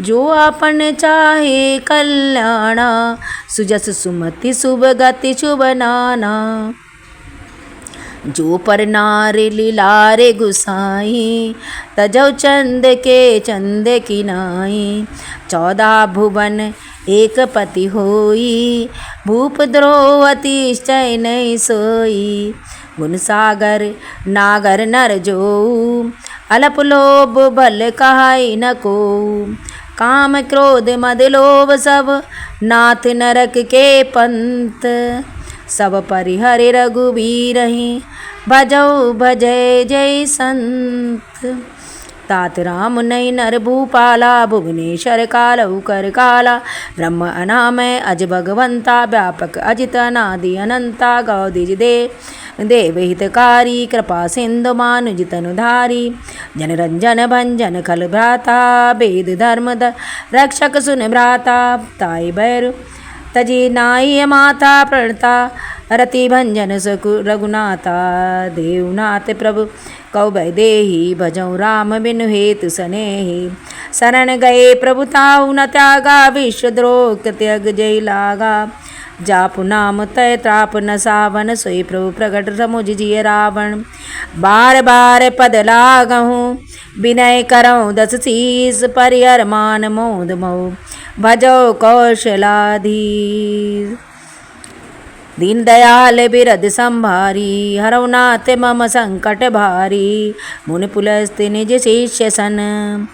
जो अपन चाहे कल्याणा सुजस सुमति शुभ गति शुभ नाना। जो पर नार लीलारे गुसाई तजौ चंद के चंद की नाई। 14 भुवन एक पति होई भूप द्रोवती चय नहीं सोई। गुण सागर नागर नर जो अलप लोभ बल कहाई न को। काम क्रोध मद लोभ सब नाथ नरक के पंत। सब परिहरि रघुबीरहि भजौ भजय जय संत। तात राम नई नर भूपाला भुवनेश्वर कालऊ कर काला। ब्रह्म अनामय अज भगवंता व्यापक अजित अनादि अनंता। गौदिज दे देव हितकारी कृपा सिंधु मानुज तनुधारी। जनरंजन भंजन खल भ्राता वेद धर्म रक्षक सुन भ्राता। ताई बैर तजी नाई माता प्रणता रति भंजन सकु रघुनाथा। देवनाथ प्रभु कौ देहि भजौ राम बिनु हेतु सनेहि। शरण गए प्रभु ताऊ न त्यागा विश्वद्रोह त्यग जय लागा। जापु नाम तय त्राप न सावन, सोई प्रभु प्रगट समुझ जिय रावण। बार बार पद लागहूँ विनय करऊँ दस शीस, परिहर मान मोद मऊ भजो कौशलाधीश। दीन दयाल बिरद संभारी, हरऊ नाथ मम संकट भारी। मुनि पुलस्त्य निज शिष्य सन,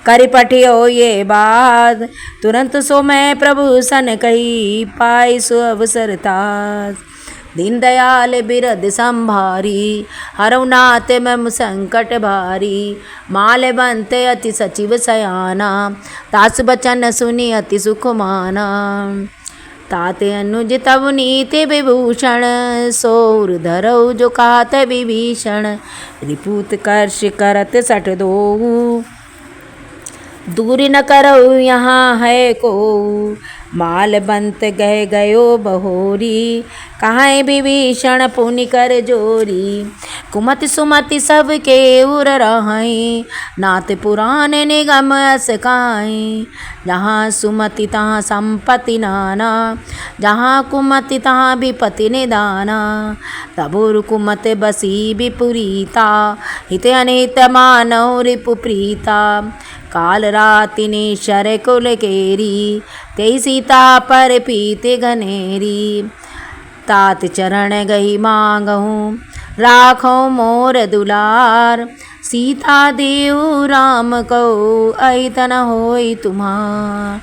करि पठियो ये बात। तुरंत सो मैं प्रभु सन कही, पाई सो अवसर तास। दीन दयाल बिरद संभारी, हरऊ नाथ मम संकट भारी। माल बंत अति सचिव सयाना, तास बचन सुनि अति सुख माना। ताते अनुज तव नीति विभूषण, सौर धरऊ जो कात विभीषण। रिपुत कर्ष करत सठ दोऊ, दूरी न करऊ यहाँ है को। माल बंत गह गयो बहोरी, कहाँ विभीषण पुनि कर जोरी। कुमति सुमति सबके उर रहाई, नाथ पुराण निगम अस काई। जहाँ सुमति तहाँ संपत्ति नाना, जहाँ कुमति तहाँ विपति निदाना। तबुर कुमत बसी विपुरीता, हित अनित मानव रिपु प्रीता। काल राति निशर कुल केरी, तेई सीता पर पीते घनेरी। तात चरण गई मांगहूँ, राखो मोर दुलार। सीता देव राम कहो, अहितन होई तुम्हार।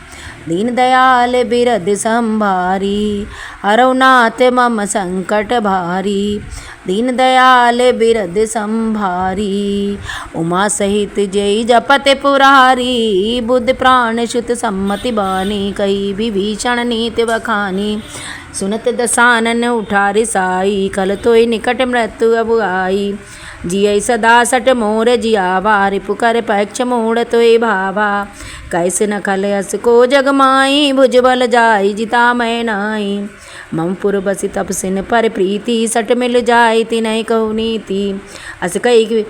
दीन दयाल बिरद संभारी, हरऊ नाथ मम संकट भारी। दीन दयाल बिरद संभारी, उमा सहित जय जपत पुरारी। बुद्ध प्राण शुत सम्मति बानी, कही विभीषण नीति बखानी। सुनत दसानन उठा रिसाई, कल तोय निकट मृत्यु अब आई। जिय सदा सट मोर जियावा, रिपु कर पक्ष मोड़ तोय भावा। कैसे न खलयस को जगमाई, भुजबल जाई जिता मैं नाई। मम पुर बसी तपसिन पर प्रीति, सट मिल जाई तिनहि कहु नीति। अस कई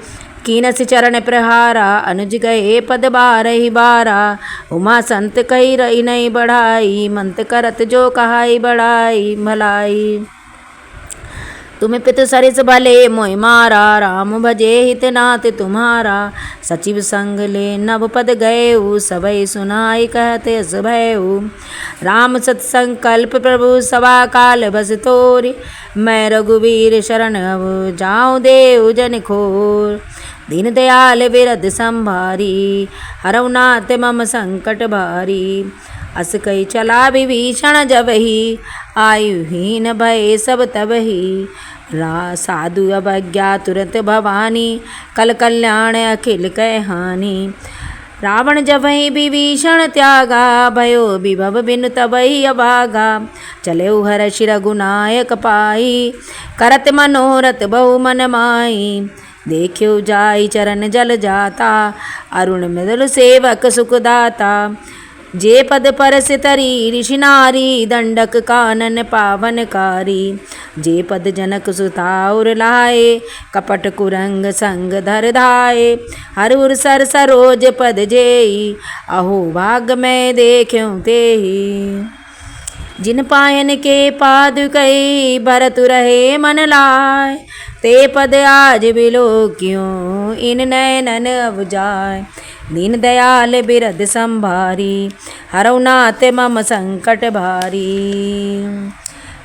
कीनस चरण प्रहारा, अनुज गए पद बारहि बारा। उमा संत कही रही नहीं बढ़ाई, मंत करत जो कहाई बढ़ाई भलाई। तुम्हें पित सरिस भले मोहि मारा, राम भजे हित नाथ तुम्हारा। सचिव संग ले नव पद गएऊ, सबई सुनाई कहते अस भयऊ। राम सत्संकल्प प्रभु सवा काल बस तोरि, मैं रघुवीर शरण अब जाऊँ देव जन खोर। दीन दयाल बिरद संभारी, हरऊ नाथ मम संकट भारी। अस कई चला विभीषण जबहि, आयुहीन भय सब तबहि। साधु अवज्ञा तुरंत भवानी, कल कल्याण अखिल कै हानि। रावण जबहि विभीषण त्यागा, भयो विभव बिनु तबहि अभागा। चले हर्षि रघुनायक पाई, करत मनोरथ बहु मन माई। देखियो जाई चरण जल जाता, अरुण मृदुल सेवक सुखदाता। जे पद परस तरी ऋषि नारी, दंडक कानन पावनकारी। जे पद जनक सुताउर लाए, कपट कुरंग संग धर धाए। हर उर सर सरोज पद जेई, अहो भाग मैं देख्यूं तेहि। जिन पायन के पादुकई, भरतु रहे मन लाय। ते पद आज बिलो क्यों, इन नयनन अब जाय। दीन दयाल बिरद संभारी, हरऊ नाथ मम संकट भारी।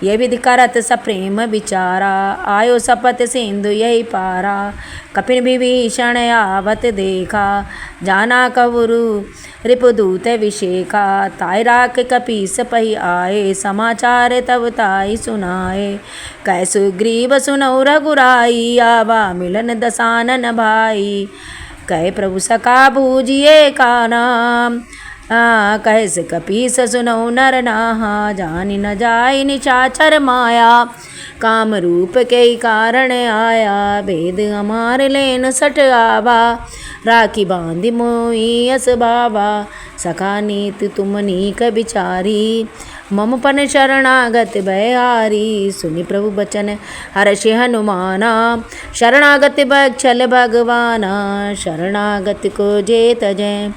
ये विधि करत सप्रेम विचारा, आयो सपत सिंधु यही पारा। कपिन विभीषण आवत देखा, जाना कवुरु रिपुदूत विषेका। ताय राख कपीस पहि आए, समाचार तब ताई सुनाए। कै सुग्रीव सुनौ रघुराई, आवा मिलन दसानन भाई। कहे प्रभु सका बूझिए का नाम, कैसे कपीस सुनौ नर नाहा। जानि न जाय निशाचर माया, काम रूप के कारण आया। भेद हमार लेन सट आवा, राखी बांधि मोई अस बाबा। सखा नीत तुम नीक बिचारी, मम पन शरणागत भयहारी। सुनि प्रभु बचन हर्षि हनुमाना, शरणागत बक्षल भगवाना। शरणागत को जे तजय,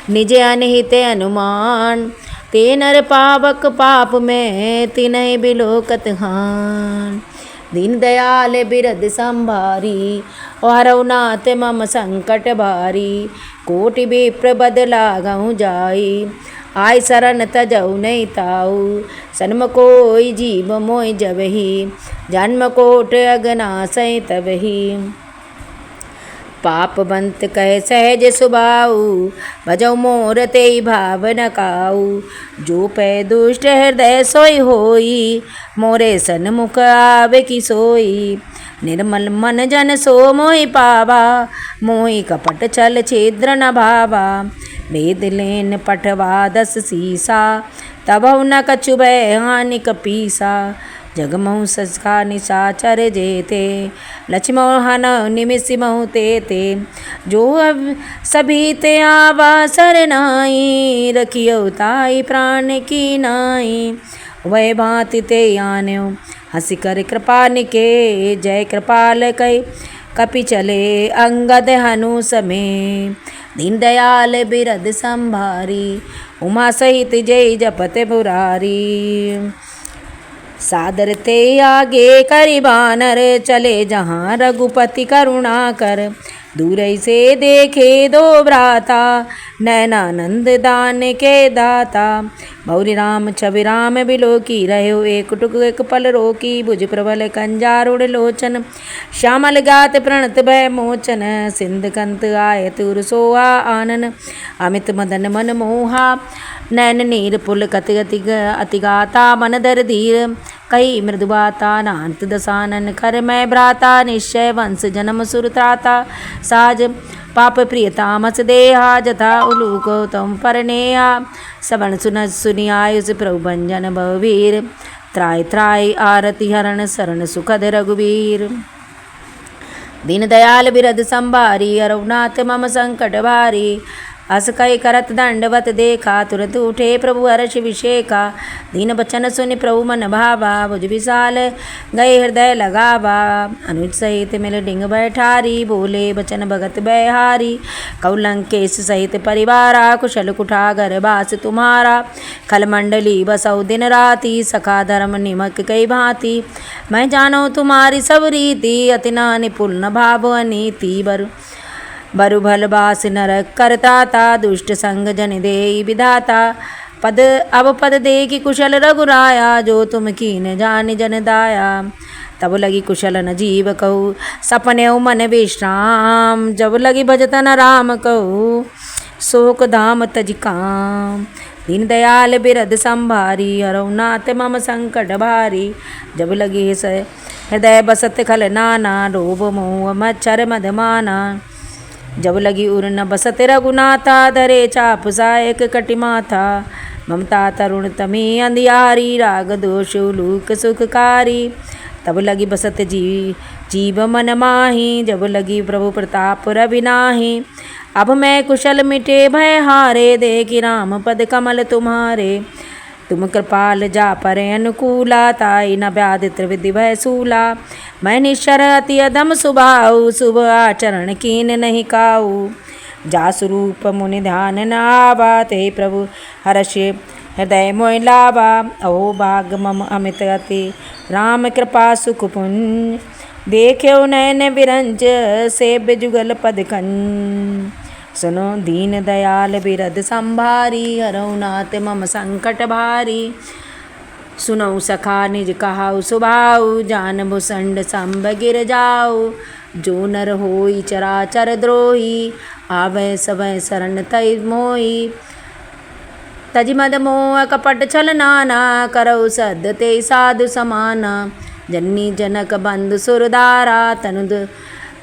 निज अनहित अनुमान। ते नर पावक पाप में तिनहि बिलोकत हान। दीन दयाल बिरद संभारी हरऊ नाथ मम संकट भारी। कोटि विप्र बदला गऊँ जाई आय शरण तजऊ नहीं ताऊ। सन्म कोई जीव मोय जबहि जन्म कोट अगनासै तबहि। पाप बंत कह सहज सुबाऊ भजऊ मोर तेई भाव न काऊ। जो पै दुष्ट हृदय सोई होई मोरे सन्मुख आवे की सोई। निर्मल मन जन सो मोहि पावा मोहि कपट छल छिद्र न भावा। वेद लेन पठवा 10 सीसा तबहु न कछु भय हानि कपीसा। जगमहु सस्का निशाचर जेते लक्ष्मण हन निमिष महु तेते। जो अब सभी ते आवा सरनाई रखियो ताई प्राण की नाई। वह भांति ते आन्यो हंसी कर कृपा निके जय कृपाल कई कपि चले अंगद हनु समे। दीन दयाल बिरद संभारी उमा सहित जय जपत मुरारी। सादर ते आगे करि बानर चले जहाँ रघुपति करुणा कर। दूरई से देखे दो भ्राता नैनानंद दान के दाता। भौरी राम छवि राम बिलो की रहो एक टुक एक पल रोकी। भुज प्रबल कंजारुड़ लोचन श्यामल गात प्रणत भय मोचन। सिंध कंत आय तुर सोहा आनन अमित मदन मन मोहा। नैन नीर पुल कति अतिगाता मन दर धीर। कई मृदुबाता नांत दसानन कर मैं भ्राता। निश्चय वंश जन्म सुरत्राता साज पाप प्रियतामस देहा। जथा उलूक तम परनेहा सवन सुन सुनि आयुष प्रभु भंजन बहुवीर। त्राय त्राय आरति हरण शरण सुखद रघुवीर। दीन दयाल बिरद संभारी हरऊ नाथ मम संकट भारी। अस कई करत दंडवत देखा तुरंत उठे प्रभु हर्ष विषेका। दीन बचन सुनि प्रभु मन भावा भुज विशाल गए हृदय लगावा। अनुज सहित मिल डिंग बैठारी बोले बचन भगत बैहारी। कौलंकेश सहित परिवारा कुशल कुठागर बास तुम्हारा। खल मंडली बसौ दिन राति सखा धर्म निमक कई भांति। मैं जानो तुम्हारी सब रीति अति न निपुल न भाव अनीति। बरु भल बास नरक करताता दुष्ट संग जन देई विधाता। पद अब पद दे की कुशल रघुराया जो तुम कीन जान जन दाया। तब लगी कुशल न जीव कहू सपने मन विश्राम। जब लगी भजतन राम कहू शोक धाम तज काम। दीन दयाल बिरद संभारी हरऊ नाथ मम संकट भारी। जब लगी हृदय बसत खल नाना लोभ मोह मच्छर मधमाना। जब लगी उर न बसत रघुनाथा धरे चाप सायक कटिमाथा। ममता तरुण तमी अंधियारी राग दोष उलूक सुखकारी। तब लगी बसत जीव मन माही जब लगी प्रभु प्रताप रवि नाही। अब मैं कुशल मिटे भय हारे देखि राम पद कमल तुम्हारे। तुम कृपाल जा परे अनुकूला ताई न व्याधि त्रिविधि भय सूला। मैं निश्चर अति अधम सुभाऊ शुभ आचरण कीन नहीं काऊ। जा स्वरूप मुनि ध्यान न आवा ते प्रभु हर्ष हृदय मोय लावा। अहो भाग मम अमित अति राम कृपा सुख पुंज। देख्यो नैन विरंज सेव्य जुगल पद कंज। सुनो दीन दयाल बिरद संभारी हरऊ नाथ मम संकट भारी। सुनौ सखा निज कहाऊ सुभाऊ जान भुसंड संभ गिर जाऊ। जो नर होई चराचर द्रोही आवे सवै शरण तै मोही। तज मद मोह कपट छल नाना करऊ सद ते साधु समाना। जननी जनक बंधु सुरदारा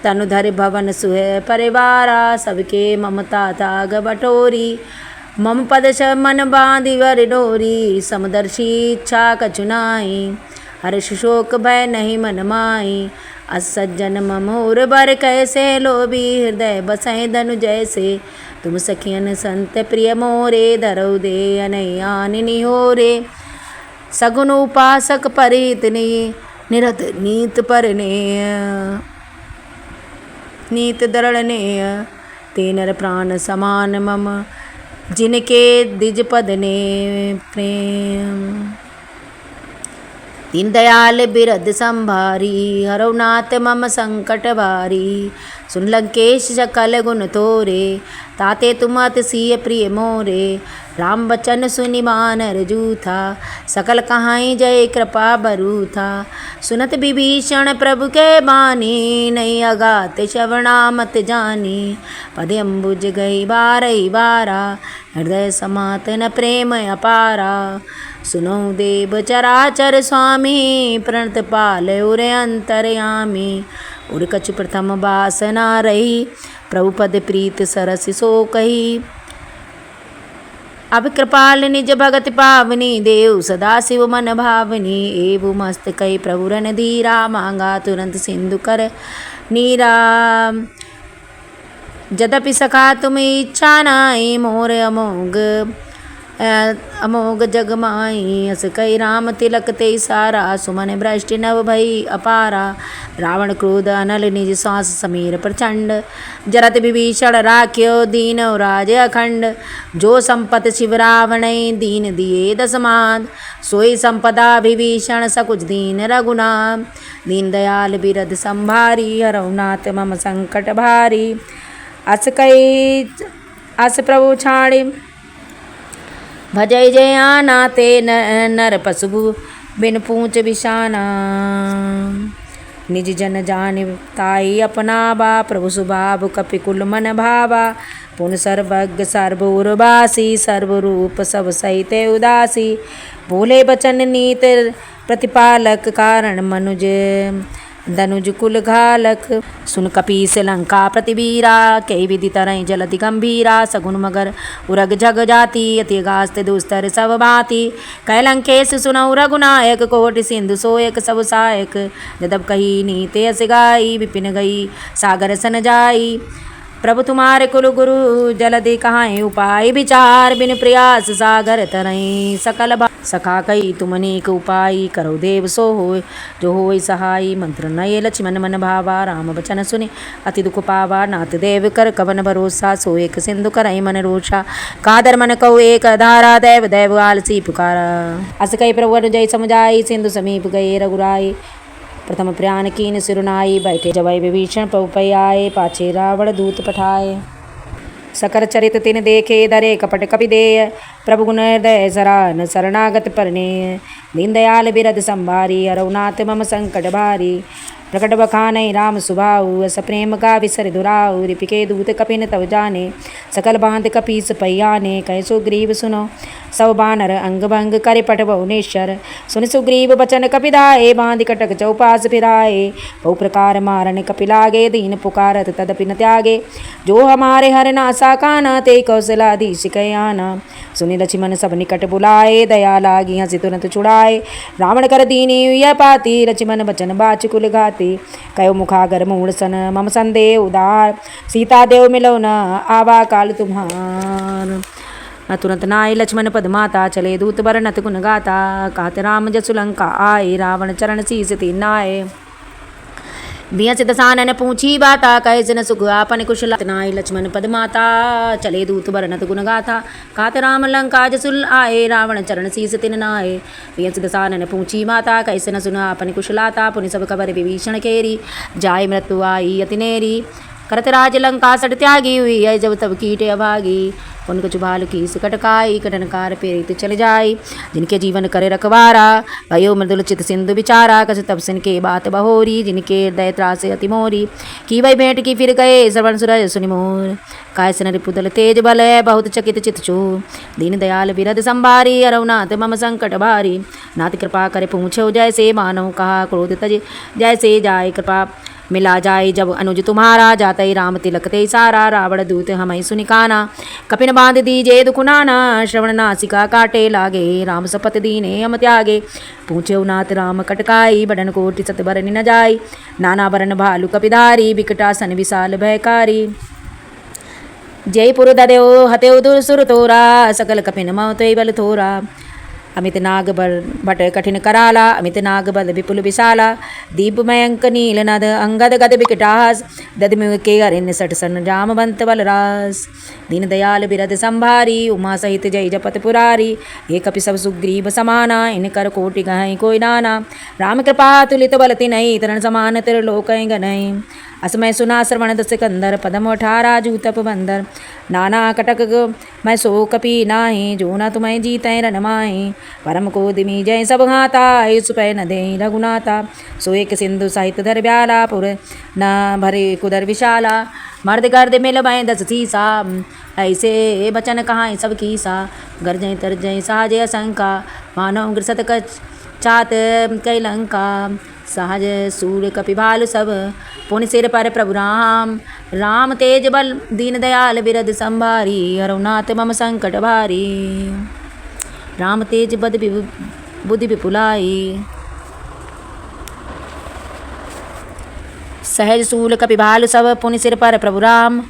तनु धरि भवन सुहे परिवारा। सबके ममता ताग बटोरी मम पद मन बांधि वर डोरी। समदर्शी इच्छा कछु नाई हर्ष शोक भय नहीं मन माई। असज्जन ममोर बर कैसे लोभी हृदय बसै धनु जैसे। तुम सखियन संत प्रिय मोरे धरऊ दे अनयान निहोरे। सगुन उपासक परित निरत नीत परने नीत दरड़ने। ते नर प्राण समान मम जिनके द्विज पद ने प्रेम। दीन दयाल बिरद संभारी, हरौ नाथ मम संकट भारी। सुन लंकेश सकल गुण तोरे, ताते तुम अति सिय प्रिय मोरे। राम बचन सुनि बानर जूथा, सकल कहाई जय कृपा बरूथा। सुनत विभीषण प्रभु के बानी, नहीं अगात श्रवणा मत जानी। पद अम्बुज गई बारही बारा, हृदय समात न प्रेम अपारा। सुनो देव चराचर स्वामी, प्रणत पाल उरे अंतरयामी। उर कछु प्रथम बासना रही, प्रभु पद प्रीत सरस सो कही। अब कृपाल निज भगत पावनी, देव सदा शिव मन भावनी। एवं मस्त कई प्रभु रन धीरा, मांगा तुरंत सिंधु कर नीरा। यद्यपि सखा तुम इच्छा नाई, मोर अमोघ जग माई। अस कई राम तिलक ते सारा, सुमन भ्रष्ट नव भई अपारा। रावण क्रोध अनल निज श्वास समीर प्रचंड, जरत विभीषण राख्यो दीन राज अखंड। जो संपत शिव रावण दीन दिए दसमान, सोई संपदा विभीषण सकुच दीन रघुनाथ। दीन दयाल बिरद संभारी, हरौ नाथ मम संकट भारी। अस प्रभु छाड़ी, भजय जय आना ते नर पशु बिन पूछ बिशाना। निज जन जान ताई अपनावा, प्रभु सुभाव कपिकुल मन भावा। पुन सर्वज्ञ सर्वउर्वासी, सर्वरूप सब सहित उदासी। भोले बचन नीत प्रतिपालक, कारण मनुज धनुज कुल घालक। सुन कपीस लंका प्रतिवीरा, कई विधि तरह जलधि गंभीरा। सगुन मगर उरग जग जाति, अति गास्त दुस्तर सब भांति। कह लंकेश सुनौ रघुनायक, कोटि सिंधु सोयक सब सायक। जदब कही नीते अस गाई, विपिन गई सागर सन जाई। प्रभु तुम्हारे कुल गुरु, जलधि कहाई उपाय विचार। बिन प्रयास सागर तरई सकल सखा कई तुम अनेक उपाय। करो देव सो होय जो होय सहाय। मंत्र नये लक्ष्मण मन भावा, राम बचन सुनि अति दुख पावा। नाथ देव कर कवन भरोसा, सो एक सिंधु करई मन रोषा। कादर मन कौ एक धारा, देव देव आलसी पुकारा। अस कई प्रभु अनुजय समझाई, सिंधु समीप गए रघुराई। प्रथम प्रयाण कीन सिरुनाई, बैठे जबै विभीषण प्रभु पै आए। पाछे रावण दूत पठाए, सकल चरित तिन देखे। धरे कपट कपि देय, प्रभु गुण हृदय सराहन। शरणागत परनेय, दीन दयाल बिरद संभारी। हरौ नाथ मम संकट भारी। प्रकट बखानहि राम सुभाऊ, अस प्रेम का विसर दुराऊ। रिपिके दूत कपिन तव जाने, सकल बांध कपीस पैयाने। कह सुग्रीव सुनो सब बानर, अंग भंग करे पटबहु निश्चर। सुन सुग्रीव बचन कपिदाए, बांध कटक चौपास फिराए। बहु प्रकार मारन कपि लागे, दीन पुकारत तदपि न त्यागे। जो हमारे हर नासा काना, ते कौशलाधीश कह आना। सुनि लक्ष्मण सब निकट बुलाए, दया लागी हंसी तुरंत छुड़ाए। रावण कर दीनी यह पाती, लक्ष्मण बचन बाच कुल घाती। कयो मुखागर मूढ़ सन, मम संदेह उदार। सीता देव मिलो न आवा काल तुम्हार। तुरंत नाय लक्ष्मण पद माता, चले दूत बरनत गुण गाता। कहत राम जसु लंका आए, रावण चरण शीस तीन नाय। बियस दसानन पूछी बाता, कैसे न सुख आपन कुशल। नाय लक्ष्मण पद माता, चले दूत बरनत गुण गाथा। कहत राम लंका जसु आए, रावण चरण शीस तिन नाय। बियस दसानन पूछी माता, कैसे न सुन आपन कुशलाता। पुनि सब खबर विभीषण केरी, जाय मृत्यु आई अति नेरी। करत राज लंका सट त्यागी, हुई है जब तब कीटे अभागी। पुन कछु भाल कीस कटकाई, कटनकार प्रेरित चल जाई। जिनके जीवन करे रखवारा, भयो मृदुल चित सिंधु विचारा। कछु तब सिन के बात बहोरी, जिनके हृदय त्रास अति मोरी। की वही भेंट की फिर गए, श्रवण सूरज सुनि मोर। काय सन रिपुदल तेज बल, बहुत चकित चित चोर। दीन दयाल बिरद संभारी, हरौ नाथ मम संकट भारी। नाथ कृपा करे पूछो, जैसे मानो कहा क्रोध तज। जैसे जाय कृपा मिला जाए, जब अनुज तुम्हारा। जातई राम तिलक ते सारा, रावण दूत हमई सुनिकाना। कपिन बांध दीजे दुखुनाना, श्रवण नासिका काटे लागे। राम सपत दीने हम त्यागे, पूछे नाथ राम कटकाई। बड़न कोटि सत बरनि न जाई, नाना बरन भालु कपिधारी। बिकटासन विशाल भयकारी, जयपुर ददेव हतेउ दुर सुर तोरा। सकल कपिन मौत बल थोरा। अमित नाग भट कठिन कराला अमित नाग बल विपुल विशाला दीप मयंक नील नद अंगद गद विकटास ददमि के अरण्य सठ सन जामवंत बलरास दीन दयाल बिरद संभारी उमा सहित जय जपत पुरारी ये कपि सब सुग्रीव समाना इन कर कोटि गहै कोई नाना राम कृपा तुलित बल तिनहि तरण समान त्रिलोक गनहि असमय सुना श्रवण दस कंदर पदम अठारा जूतप बंदर नाना कटक मैं सो कपि नाहि जो न तुम्हें जीते रन माहि परम को दिमी जय सब घाता सुपै न दे रघुनाथा सो एक सिंधु साहित्य धर ब्याला पुर न भरे कुदर विशाला मर्द गर्द मिल भय दस सीसा ऐसे बचन कहाँ सब कीसा गरजय तरजय साजय शंका मानव ग्रसत कच चात कई लंका सहज सूर्य कपिभालु सब पुन सिर पर प्रभु राम राम तेज बल दीन दयाल बिरद संभारी हरनाथ मम संकट भारी राम तेज बद बुद्धि विपुलाई सहज सूल कपिभालु सब पुन सिर पर प्रभु राम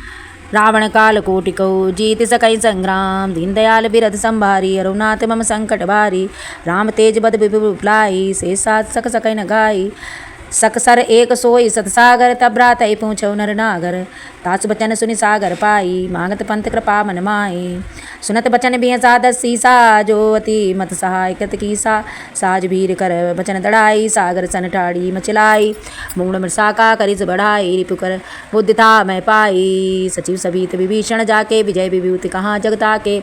रावण काल कोटिको जीत सकई संग्राम दीन दयाल बिरद संभारी हरनाथ मम संकट भारी राम तेज बद विपुलाई से साथ सक सकई न गाई सकसर एक सोई सतसागर तब भ्रातई पूछौ नर नागर तास बचन सुनि सागर पाई मांगत पंथ कृपा मन माई सुनत बचन भी सादस सीसा जो अति मत सहाय कृत कीसा साज भीर कर बचन दड़ाई सागर सन ठाड़ी मचलाई मूड मृषाका करिस बढ़ाई रिपुकर बुद्धि था मैं पाई सचिव सभीत विभीषण जाके विजय विभूत कहाँ जगता के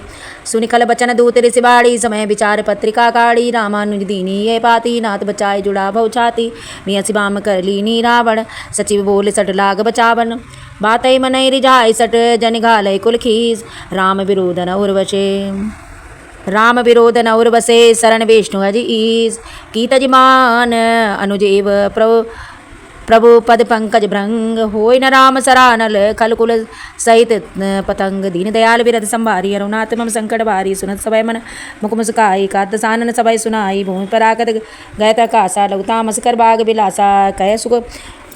सुनिखल बचन दूत ऋषि बाड़ी समय विचार पत्रिका काड़ी रामानुज दीनी ये पाती नाथ बचाए जुड़ा भव छाती मियसी बाम कर लीनी रावण सचिव बोले सट लाग बचावन बातई मनई रिझाई सट जन घालय कुल खीस राम विरोधन उर्वशे राम विरोधन उर्वसे शरण विष्णु हज ईस की तजमान अनुजेव प्रभु पद पंकज भृंग होय न राम सरानल खलकुल सहित पतंग दीन दयाल बिरद संभारी हरनाथ मम संकट भारी सुनत सभय मन मुख मुस्काई कात सानन सभय सुनाई भूमि पर आकत गयत कासा लघुतामस कर बाग बिलासा कह सुख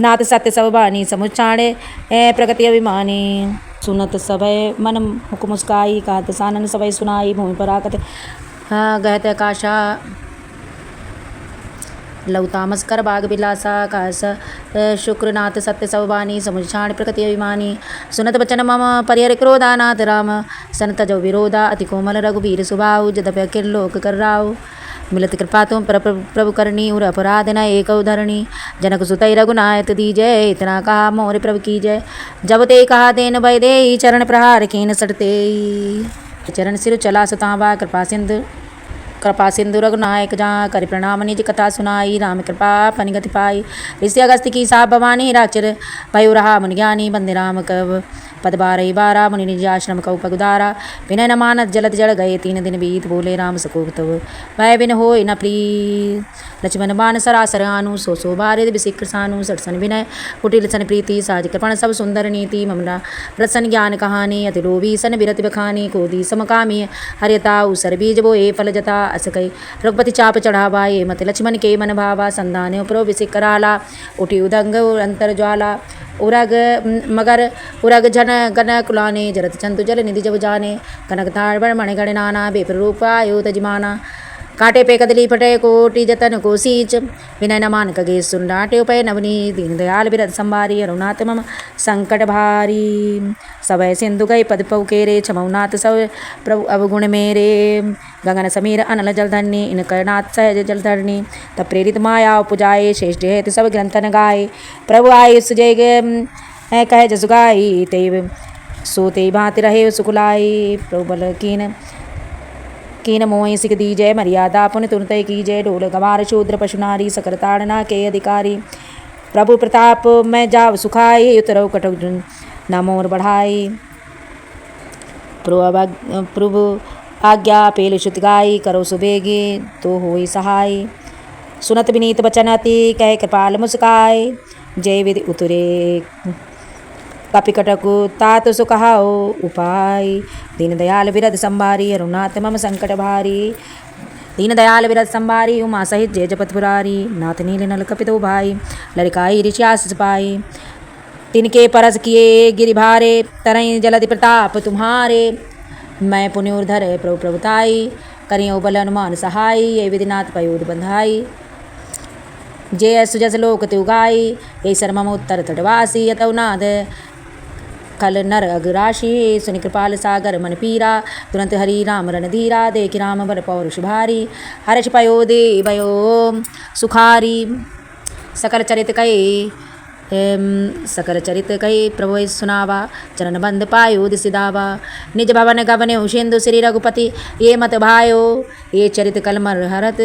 नाथ सत्य सब बानी समुच्चाणे प्रगति अभिमानी सुनत सभय मन मुख मुस्काई कात सानन सभय सुनाई भूमि पर आकत गयत काशा लौतामस कर बाग बिलासा कास शुक्रनाथ सत्य सवबानी समुझाण प्रकृति अभिमानी सुनत बचन मम परिहर क्रोधानाथ राम सनत जो विरोधा अति कोमल रघुवीर सुभाऊ जदप्य किरलोक कर राव मिलत कृपा तुम प्रभु करनी उर अपराध न एक उधरणी जनक सुतई रघुनायत दीजय इतना कहा मोर प्रभु की जय जब ते कहा देन भय दे चरण प्रहार कीन सटते चरण सिर चला सुतावा कृपा सिंधु रघुनायक जहाँ करि प्रणाम निज कथा सुनाई राम कृपा पनिगति पाई ऋषि अगस्त की सा भवानी राचर भयो रहा मुनि ज्ञानी बंदे राम कव पद बारही बारा मुनि निज आश्रम कौ पगुदारा विनय न मानत जलत जड़ गए 3 दिन बीत बोले राम सकोप तव वह बिन हो न प्री लक्ष्मण बाण सरासर आनु सो बारिद बिसिक्र सानु सटसन विनय कुटिल सन प्रीति साज कृपण सब सुंदर नीति ममला प्रसन्न ज्ञान कहानी अति लोभी सन विरति बखानी कोदी समकामी हरियताऊ सर बीज बो ए फल जता असकई रघुपति चाप चढ़ावा ये मत लक्ष्मण के मन भावा संदान उपरो विसिक कराला उठी उदंग अंतर ज्वाला उरग मगर उरग जन गन कुलाने जरत चंतु जल निधि जब जाने कनक ताड़ बड़ मणि गण नाना बेपर रूप आयो तजमाना काटे पे कदली फटे कोटि जतन को सींच विनय न मान कगे सुन डांटे उपय नवनी दीन दयाल बिरद संभारी अरुणात मम संकट भारी सवय सिंधु गई पद पौकेरे छमौनाथ सब प्रभु अवगुण मेरे गगन समीर अनल जलधरनी इन करनाथ सहज जलधरनी तब प्रेरित माया पुजाए श्रेष्ठ हेतु सब ग्रंथन गाए प्रभु आयुष जय कह जसु गाई ते सोते भांति रहे सुकुलाई प्रभु बल कीन मोहि सिख दीजय मर्यादा पुन तुरत कीजय ढोल गवार शूद्र पशु नारी सकल ताड़ना के अधिकारी प्रभु प्रताप मैं जाव सुखाई उतरव कटक न मोर बढ़ाई प्रभु आज्ञा पेल श्रुति गाई करो सुबेगी तो होई सहाय सुनत विनीत बचन अति कह कृपाल मुस्काय जय विधि उतरे कपि कटकु तात सुकहाओ उपाय दीन दयाल बिरद संभारी अरुणाथ मम संकट भारी दीन दयाल बिरद संभारी उमा सहित जय जपत पुरारी नाथ नील नल कपितो भाई लड़काई ऋषियास पाई तिनके परस किए गिरि भारे तरई जलधि प्रताप तुम्हारे मैं पुण्योर्धर प्रभु प्रभुताई करियो बल हनुमान सहाय ये विधिनाथ पयोध बंधाई जय सुजस लोक त्यु गाई ये शर्मम उत्तर तटवासी यतौ नाद कल नर अगराशी सुनि कृपाल सागर मन पीरा तुरंत हरि राम रणधीरा देखि राम बल पौरुष भारी हर्ष पयोदे भयो सुखारी सकल चरित कई प्रभु सुनावा चरण बंद पायो दिसिदावा निज भवन गवने सिंधु श्री रघुपति ये मत भायो ये चरित कलमर हरत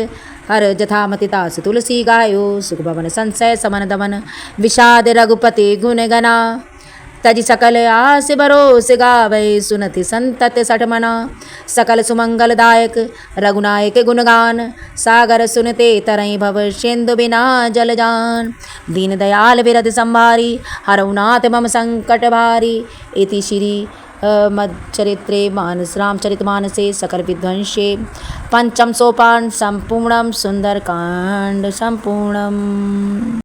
हर जथामति तास तुलसी गायो सुख भवन संशय समन दमन विषाद रघुपति गुण गना तज सकल आस भरोस गावै सुनति संतत सठमना सकल सुमंगलदायक रघुनायक गुणगान सागर सुनते तरई भव सिंधु बिना जल जान दीन दयाल विरद संभारी हरउनाथ मम संकट भारी इति श्री मच्चरित्रे मानस रामचरितमानसे सकल विध्वंसे पंचम सोपान संपूर्णम सुंदरकांड संपूर्णम।